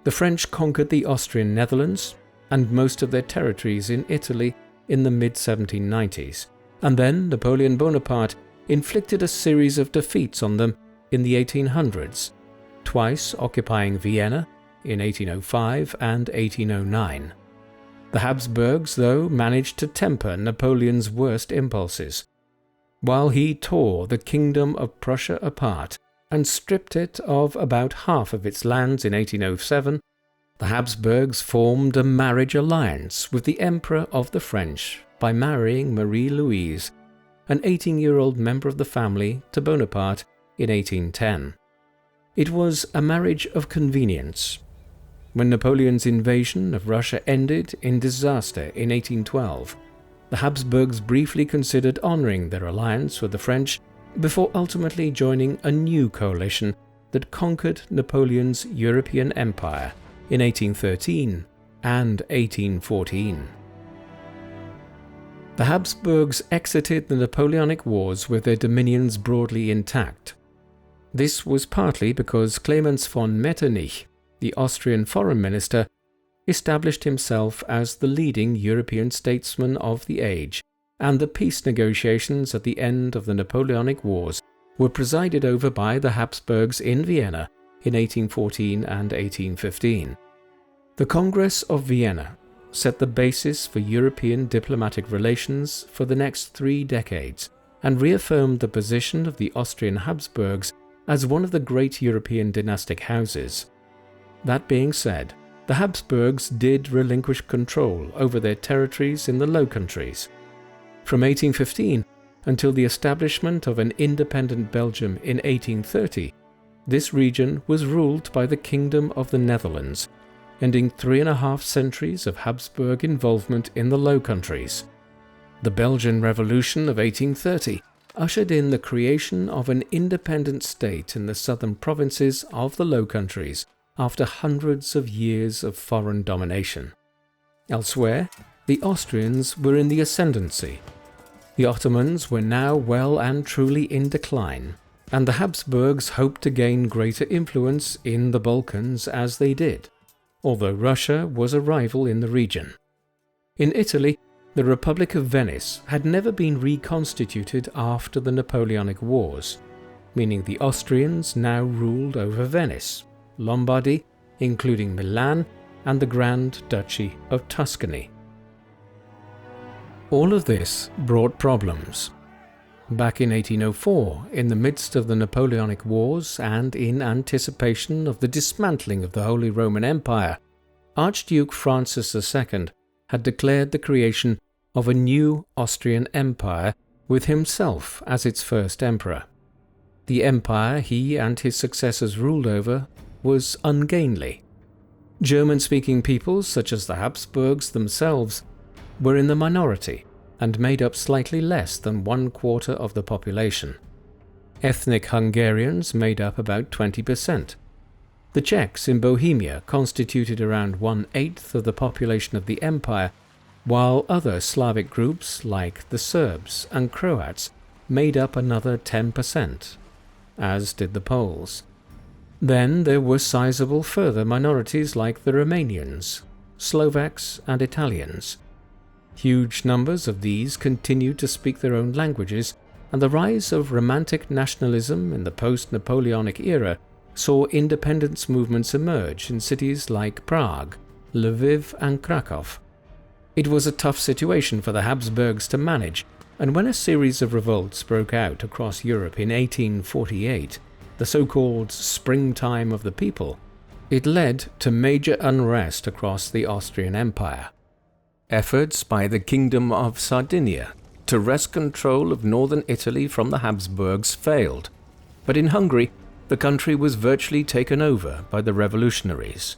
The French conquered the Austrian Netherlands and most of their territories in Italy in the mid-1790s, and then Napoleon Bonaparte inflicted a series of defeats on them in the 1800s, twice occupying Vienna in 1805 and 1809. The Habsburgs, though, managed to temper Napoleon's worst impulses. While he tore the Kingdom of Prussia apart and stripped it of about half of its lands in 1807, the Habsburgs formed a marriage alliance with the Emperor of the French by marrying Marie-Louise, an 18-year-old member of the family, to Bonaparte in 1810. It was a marriage of convenience. When Napoleon's invasion of Russia ended in disaster in 1812, the Habsburgs briefly considered honoring their alliance with the French before ultimately joining a new coalition that conquered Napoleon's European empire in 1813 and 1814. The Habsburgs exited the Napoleonic Wars with their dominions broadly intact. This was partly because Clemens von Metternich, the Austrian foreign minister, established himself as the leading European statesman of the age, and the peace negotiations at the end of the Napoleonic Wars were presided over by the Habsburgs in Vienna in 1814 and 1815. The Congress of Vienna set the basis for European diplomatic relations for the next 3 decades and reaffirmed the position of the Austrian Habsburgs as one of the great European dynastic houses. That being said, the Habsburgs did relinquish control over their territories in the Low Countries. From 1815 until the establishment of an independent Belgium in 1830, this region was ruled by the Kingdom of the Netherlands, ending 3.5 centuries of Habsburg involvement in the Low Countries. The Belgian Revolution of 1830 ushered in the creation of an independent state in the southern provinces of the Low Countries after hundreds of years of foreign domination. Elsewhere, the Austrians were in the ascendancy. The Ottomans were now well and truly in decline, and the Habsburgs hoped to gain greater influence in the Balkans as they did, although Russia was a rival in the region. In Italy, the Republic of Venice had never been reconstituted after the Napoleonic Wars, meaning the Austrians now ruled over Venice, Lombardy, including Milan, and the Grand Duchy of Tuscany. All of this brought problems. Back in 1804, in the midst of the Napoleonic Wars and in anticipation of the dismantling of the Holy Roman Empire, Archduke Francis II had declared the creation of a new Austrian Empire with himself as its first emperor. The empire he and his successors ruled over was ungainly. German-speaking peoples such as the Habsburgs themselves were in the minority and made up slightly less than 1/4 of the population. Ethnic Hungarians made up about 20%. The Czechs in Bohemia constituted around 1/8 of the population of the empire, while other Slavic groups like the Serbs and Croats made up another 10%, as did the Poles. Then there were sizable further minorities like the Romanians, Slovaks and Italians. Huge numbers of these continued to speak their own languages, and the rise of Romantic nationalism in the post-Napoleonic era saw independence movements emerge in cities like Prague, Lviv and Krakow. It was a tough situation for the Habsburgs to manage, and when a series of revolts broke out across Europe in 1848, the so-called Springtime of the People, it led to major unrest across the Austrian Empire. Efforts by the Kingdom of Sardinia to wrest control of northern Italy from the Habsburgs failed, but in Hungary, the country was virtually taken over by the revolutionaries.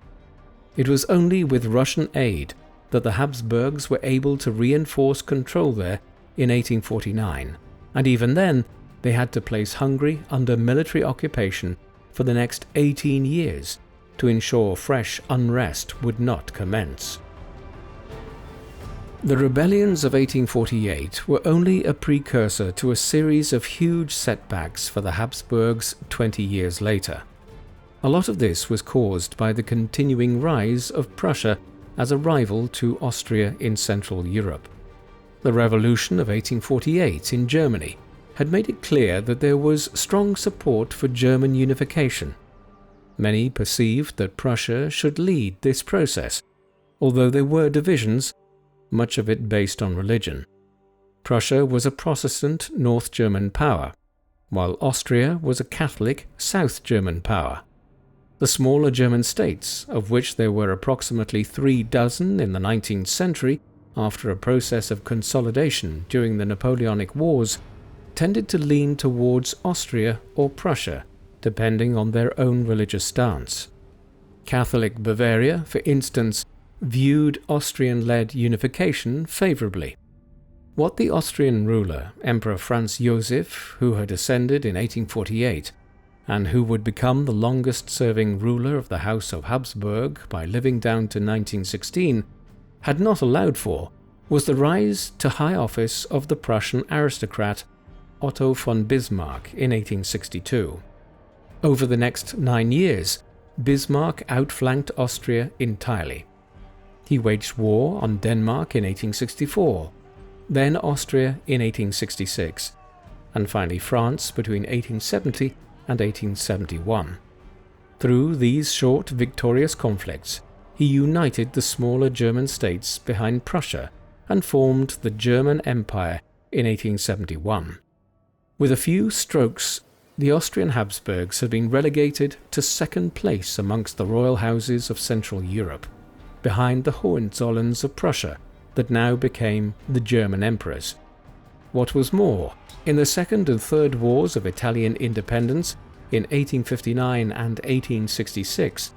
It was only with Russian aid that the Habsburgs were able to reinforce control there in 1849, and even then they had to place Hungary under military occupation for the next 18 years to ensure fresh unrest would not commence. The rebellions of 1848 were only a precursor to a series of huge setbacks for the Habsburgs 20 years later. A lot of this was caused by the continuing rise of Prussia as a rival to Austria in Central Europe. The Revolution of 1848 in Germany had made it clear that there was strong support for German unification. Many perceived that Prussia should lead this process, although there were divisions, much of it based on religion. Prussia was a Protestant North German power, while Austria was a Catholic South German power. The smaller German states, of which there were approximately 36 in the 19th century after a process of consolidation during the Napoleonic Wars, tended to lean towards Austria or Prussia, depending on their own religious stance. Catholic Bavaria, for instance, viewed Austrian-led unification favorably. What the Austrian ruler, Emperor Franz Joseph, who had ascended in 1848, and who would become the longest-serving ruler of the House of Habsburg by living down to 1916, had not allowed for was the rise to high office of the Prussian aristocrat Otto von Bismarck in 1862. Over the next 9 years, Bismarck outflanked Austria entirely. He waged war on Denmark in 1864, then Austria in 1866, and finally France between 1870 and 1871. Through these short victorious conflicts, he united the smaller German states behind Prussia and formed the German Empire in 1871. With a few strokes, the Austrian Habsburgs had been relegated to second place amongst the royal houses of Central Europe, behind the Hohenzollerns of Prussia that now became the German emperors. What was more, in the Second and Third Wars of Italian independence in 1859 and 1866,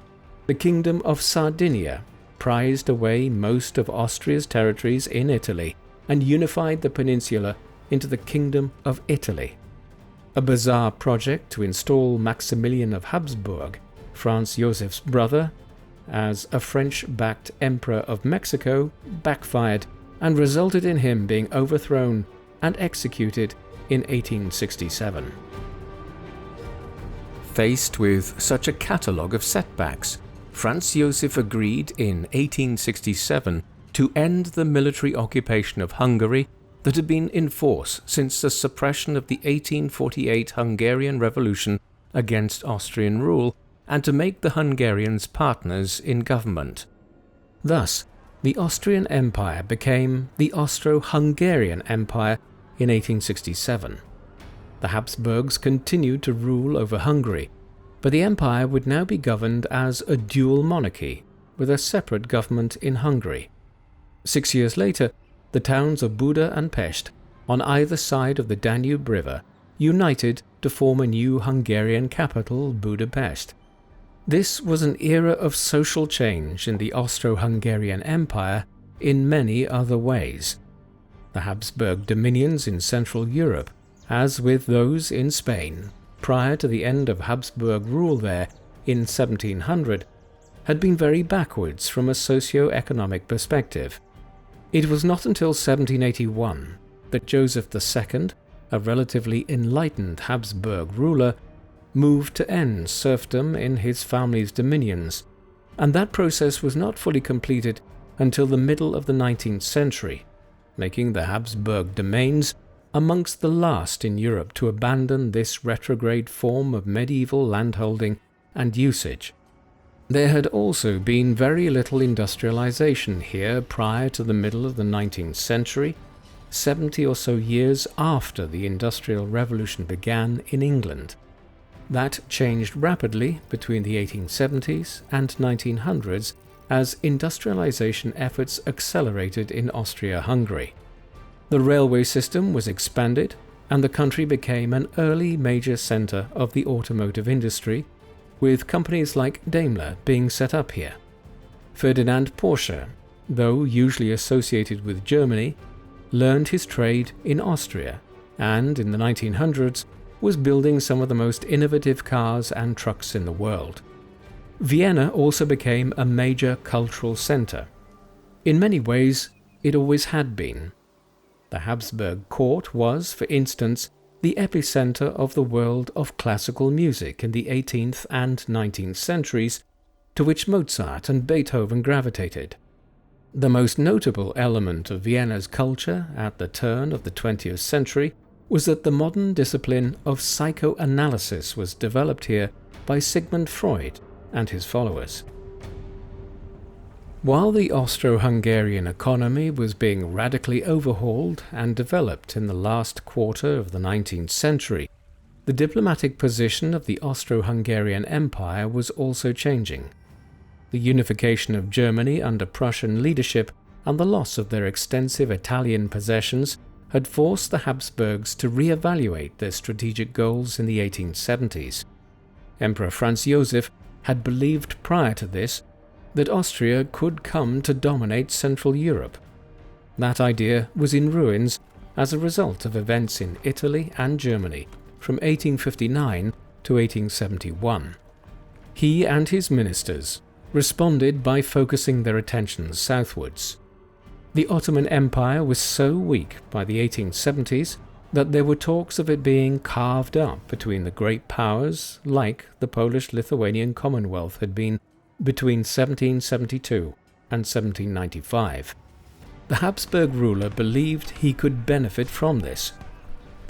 the Kingdom of Sardinia prized away most of Austria's territories in Italy and unified the peninsula into the Kingdom of Italy. A bizarre project to install Maximilian of Habsburg, Franz Josef's brother, as a French-backed Emperor of Mexico backfired and resulted in him being overthrown and executed in 1867. Faced with such a catalogue of setbacks, Franz Josef agreed in 1867 to end the military occupation of Hungary that had been in force since the suppression of the 1848 Hungarian Revolution against Austrian rule, and to make the Hungarians partners in government. Thus, the Austrian Empire became the Austro-Hungarian Empire in 1867. The Habsburgs continued to rule over Hungary, but the empire would now be governed as a dual monarchy, with a separate government in Hungary. 6 years later, the towns of Buda and Pest, on either side of the Danube River, united to form a new Hungarian capital, Budapest. This was an era of social change in the Austro-Hungarian Empire in many other ways. The Habsburg dominions in Central Europe, as with those in Spain, prior to the end of Habsburg rule there in 1700, had been very backwards from a socio-economic perspective. It was not until 1781 that Joseph II, a relatively enlightened Habsburg ruler, moved to end serfdom in his family's dominions, and that process was not fully completed until the middle of the 19th century, making the Habsburg domains amongst the last in Europe to abandon this retrograde form of medieval landholding and usage. There had also been very little industrialization here prior to the middle of the 19th century, 70 or so years after the Industrial Revolution began in England. That changed rapidly between the 1870s and 1900s as industrialization efforts accelerated in Austria-Hungary. The railway system was expanded, and the country became an early major center of the automotive industry, with companies like Daimler being set up here. Ferdinand Porsche, though usually associated with Germany, learned his trade in Austria, and in the 1900s was building some of the most innovative cars and trucks in the world. Vienna also became a major cultural center. In many ways, it always had been. The Habsburg court was, for instance, the epicenter of the world of classical music in the 18th and 19th centuries, to which Mozart and Beethoven gravitated. The most notable element of Vienna's culture at the turn of the 20th century was that the modern discipline of psychoanalysis was developed here by Sigmund Freud and his followers. While the Austro-Hungarian economy was being radically overhauled and developed in the last quarter of the 19th century, the diplomatic position of the Austro-Hungarian Empire was also changing. The unification of Germany under Prussian leadership and the loss of their extensive Italian possessions had forced the Habsburgs to re-evaluate their strategic goals in the 1870s. Emperor Franz Josef had believed prior to this that Austria could come to dominate Central Europe. That idea was in ruins as a result of events in Italy and Germany from 1859 to 1871. He and his ministers responded by focusing their attentions southwards. The Ottoman Empire was so weak by the 1870s that there were talks of it being carved up between the great powers like the Polish-Lithuanian Commonwealth had been between 1772 and 1795. The Habsburg ruler believed he could benefit from this.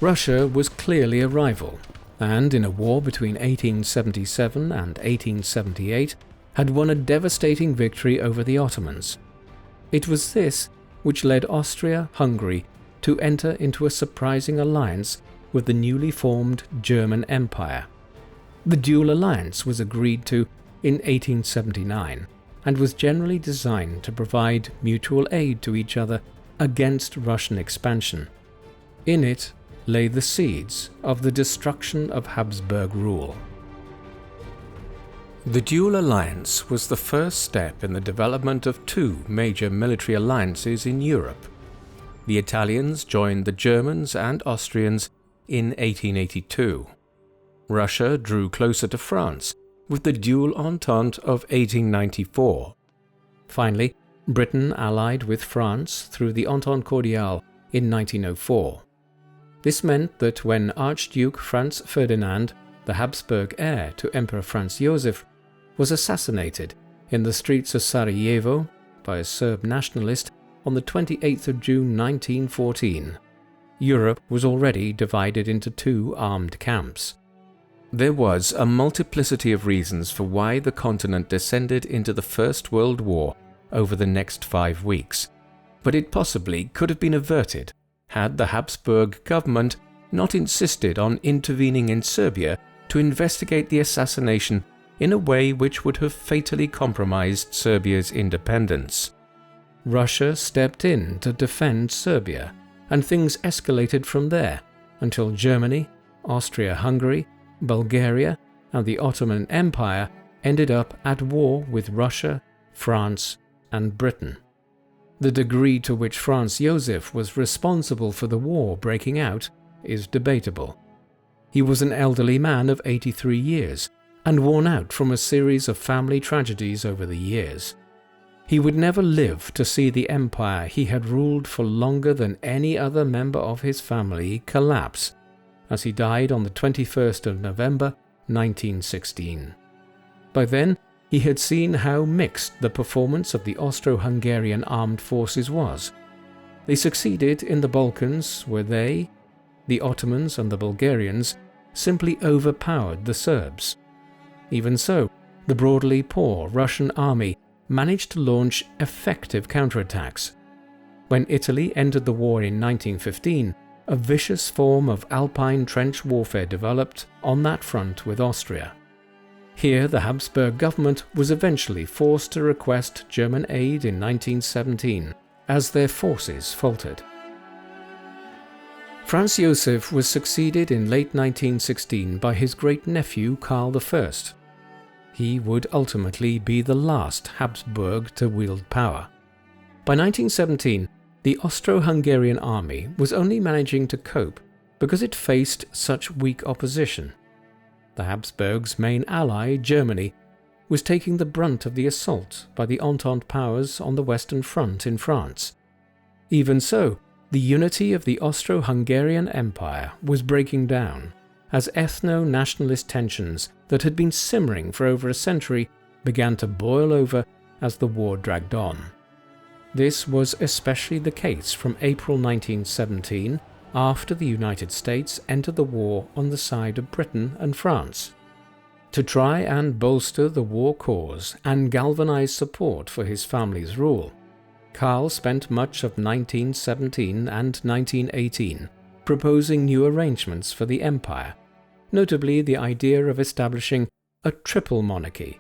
Russia was clearly a rival, and in a war between 1877 and 1878 had won a devastating victory over the Ottomans. It was this which led Austria-Hungary to enter into a surprising alliance with the newly formed German Empire. The dual alliance was agreed to in 1879 and was generally designed to provide mutual aid to each other against Russian expansion. In it lay the seeds of the destruction of Habsburg rule. The dual alliance was the first step in the development of two major military alliances in Europe. The Italians joined the Germans and Austrians in 1882. Russia drew closer to France with the dual entente of 1894. Finally, Britain allied with France through the Entente Cordiale in 1904. This meant that when Archduke Franz Ferdinand, the Habsburg heir to Emperor Franz Joseph, was assassinated in the streets of Sarajevo by a Serb nationalist on the 28th of June 1914, Europe was already divided into two armed camps. There was a multiplicity of reasons for why the continent descended into the First World War over the next 5 weeks, but it possibly could have been averted had the Habsburg government not insisted on intervening in Serbia to investigate the assassination in a way which would have fatally compromised Serbia's independence. Russia stepped in to defend Serbia, and things escalated from there until Germany, Austria-Hungary, Bulgaria, and the Ottoman Empire ended up at war with Russia, France, and Britain. The degree to which Franz Joseph was responsible for the war breaking out is debatable. He was an elderly man of 83 years and worn out from a series of family tragedies over the years. He would never live to see the empire he had ruled for longer than any other member of his family collapse, as he died on the 21st of November 1916. By then, he had seen how mixed the performance of the Austro-Hungarian armed forces was. They succeeded in the Balkans, where they, the Ottomans and the Bulgarians, simply overpowered the Serbs. Even so, the broadly poor Russian army managed to launch effective counterattacks. When Italy entered the war in 1915, a vicious form of Alpine trench warfare developed on that front with Austria. Here, the Habsburg government was eventually forced to request German aid in 1917 as their forces faltered. Franz Joseph was succeeded in late 1916 by his great-nephew Karl I. He would ultimately be the last Habsburg to wield power. By 1917, the Austro-Hungarian army was only managing to cope because it faced such weak opposition. The Habsburgs' main ally, Germany, was taking the brunt of the assault by the Entente powers on the Western Front in France. Even so, the unity of the Austro-Hungarian Empire was breaking down, as ethno-nationalist tensions that had been simmering for over a century began to boil over as the war dragged on. This was especially the case from April 1917, after the United States entered the war on the side of Britain and France. To try and bolster the war cause and galvanize support for his family's rule, Karl spent much of 1917 and 1918 proposing new arrangements for the empire, notably the idea of establishing a triple monarchy,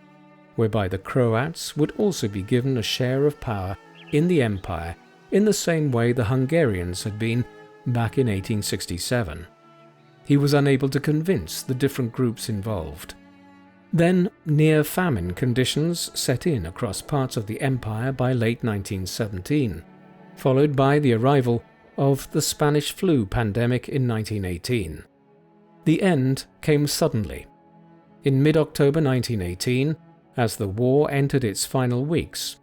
whereby the Croats would also be given a share of power in the empire in the same way the Hungarians had been back in 1867. He was unable to convince the different groups involved. Then near-famine conditions set in across parts of the empire by late 1917, followed by the arrival of the Spanish flu pandemic in 1918. The end came suddenly. In mid-October 1918, as the war entered its final weeks,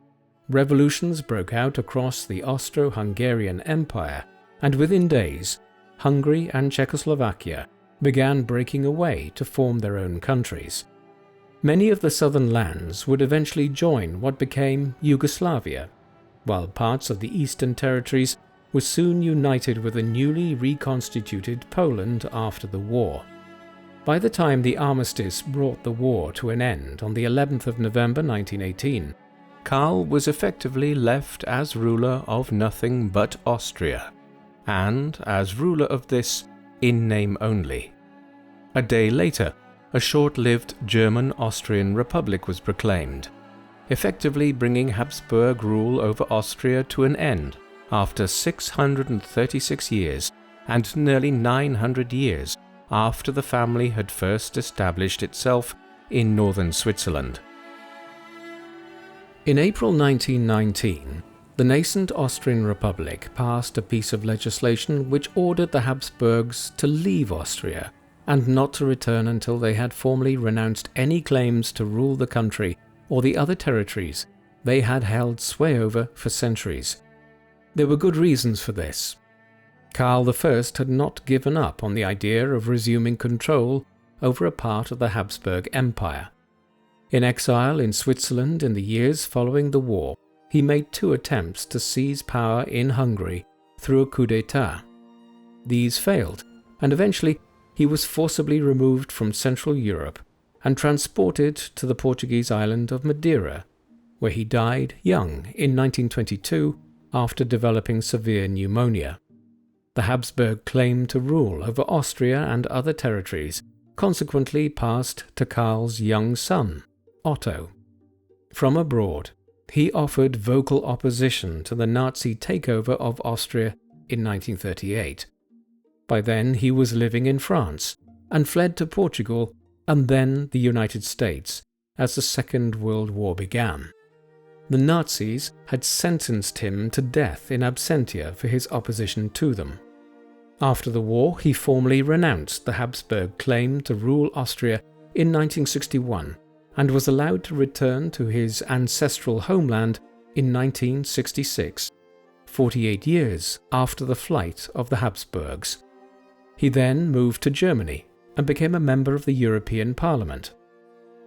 revolutions broke out across the Austro-Hungarian Empire, and within days, Hungary and Czechoslovakia began breaking away to form their own countries. Many of the southern lands would eventually join what became Yugoslavia, while parts of the eastern territories were soon united with a newly reconstituted Poland after the war. By the time the armistice brought the war to an end on the 11th of November 1918, Karl was effectively left as ruler of nothing but Austria, and as ruler of this in name only. A day later, a short-lived German-Austrian Republic was proclaimed, effectively bringing Habsburg rule over Austria to an end after 636 years and nearly 900 years after the family had first established itself in northern Switzerland. In April 1919, the nascent Austrian Republic passed a piece of legislation which ordered the Habsburgs to leave Austria and not to return until they had formally renounced any claims to rule the country or the other territories they had held sway over for centuries. There were good reasons for this. Karl I had not given up on the idea of resuming control over a part of the Habsburg Empire. In exile in Switzerland in the years following the war, he made 2 attempts to seize power in Hungary through a coup d'état. These failed, and eventually he was forcibly removed from Central Europe and transported to the Portuguese island of Madeira, where he died young in 1922 after developing severe pneumonia. The Habsburg claim to rule over Austria and other territories consequently passed to Karl's young son, Otto. From abroad, he offered vocal opposition to the Nazi takeover of Austria in 1938. By then he was living in France and fled to Portugal and then the United States as the Second World War began. The Nazis had sentenced him to death in absentia for his opposition to them. After the war, he formally renounced the Habsburg claim to rule Austria in 1961 and was allowed to return to his ancestral homeland in 1966, 48 years after the flight of the Habsburgs. He then moved to Germany and became a member of the European Parliament.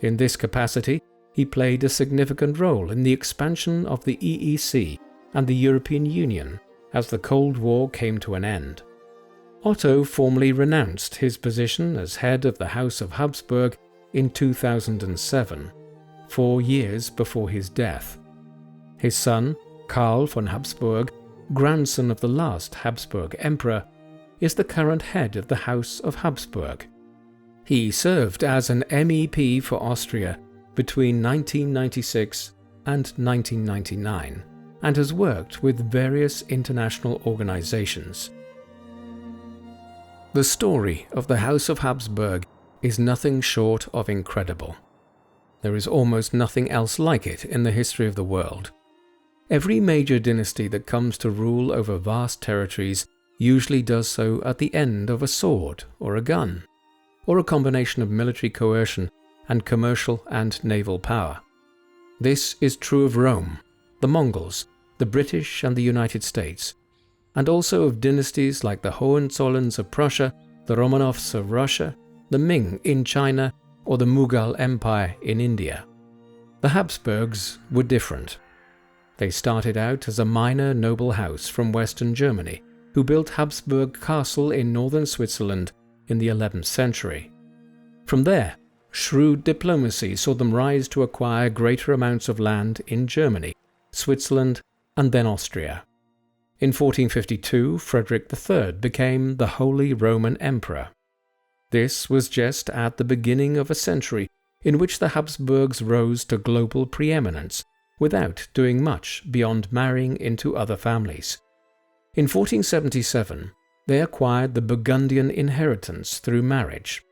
In this capacity, he played a significant role in the expansion of the EEC and the European Union as the Cold War came to an end. Otto formally renounced his position as head of the House of Habsburg in 2007, 4 years before his death. His son, Karl von Habsburg, grandson of the last Habsburg emperor, is the current head of the House of Habsburg. He served as an MEP for Austria between 1996 and 1999 and has worked with various international organizations. The story of the House of Habsburg is nothing short of incredible. There is almost nothing else like it in the history of the world. Every major dynasty that comes to rule over vast territories usually does so at the end of a sword or a gun, or a combination of military coercion and commercial and naval power. This is true of Rome, the Mongols, the British and the United States, and also of dynasties like the Hohenzollerns of Prussia, the Romanovs of Russia, the Ming in China, or the Mughal Empire in India. The Habsburgs were different. They started out as a minor noble house from Western Germany, who built Habsburg Castle in northern Switzerland in the 11th century. From there, shrewd diplomacy saw them rise to acquire greater amounts of land in Germany, Switzerland, and then Austria. In 1452, Frederick III became the Holy Roman Emperor. This was just at the beginning of a century in which the Habsburgs rose to global preeminence without doing much beyond marrying into other families. In 1477, they acquired the Burgundian inheritance through marriage.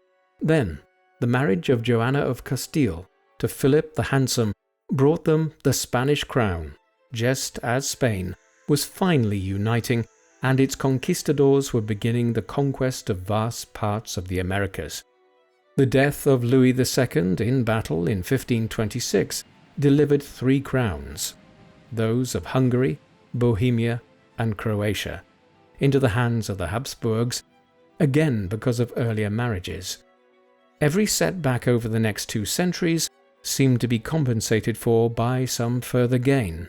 Then, the marriage of Joanna of Castile to Philip the Handsome brought them the Spanish crown, just as Spain was finally uniting and its conquistadors were beginning the conquest of vast parts of the Americas. The death of Louis II in battle in 1526 delivered 3 crowns. those of Hungary, Bohemia, and Croatia, into the hands of the Habsburgs, again because of earlier marriages. Every setback over the next 2 centuries seemed to be compensated for by some further gain.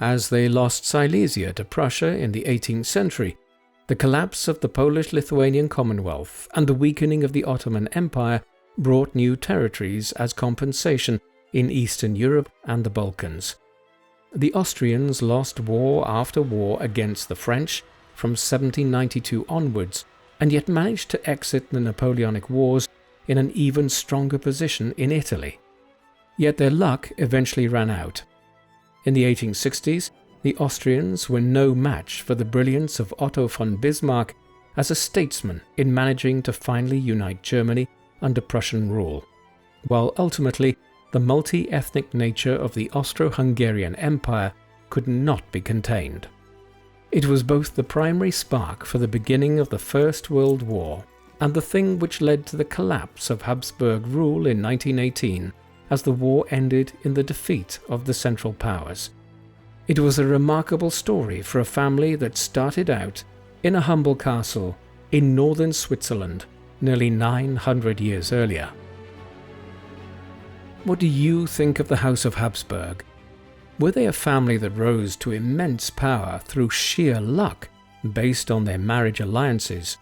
As they lost Silesia to Prussia in the 18th century, the collapse of the Polish-Lithuanian Commonwealth and the weakening of the Ottoman Empire brought new territories as compensation in Eastern Europe and the Balkans. The Austrians lost war after war against the French from 1792 onwards, and yet managed to exit the Napoleonic Wars in an even stronger position in Italy. Yet their luck eventually ran out. In the 1860s, the Austrians were no match for the brilliance of Otto von Bismarck as a statesman in managing to finally unite Germany under Prussian rule, while ultimately the multi-ethnic nature of the Austro-Hungarian Empire could not be contained. It was both the primary spark for the beginning of the First World War and the thing which led to the collapse of Habsburg rule in 1918 as the war ended in the defeat of the Central Powers. It was a remarkable story for a family that started out in a humble castle in northern Switzerland nearly 900 years earlier. What do you think of the House of Habsburg? Were they a family that rose to immense power through sheer luck based on their marriage alliances,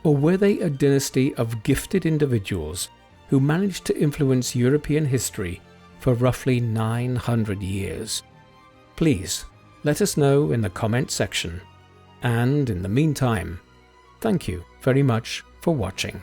or were they a dynasty of gifted individuals who managed to influence European history for roughly 900 years? Please let us know in the comment section. And in the meantime, thank you very much for watching.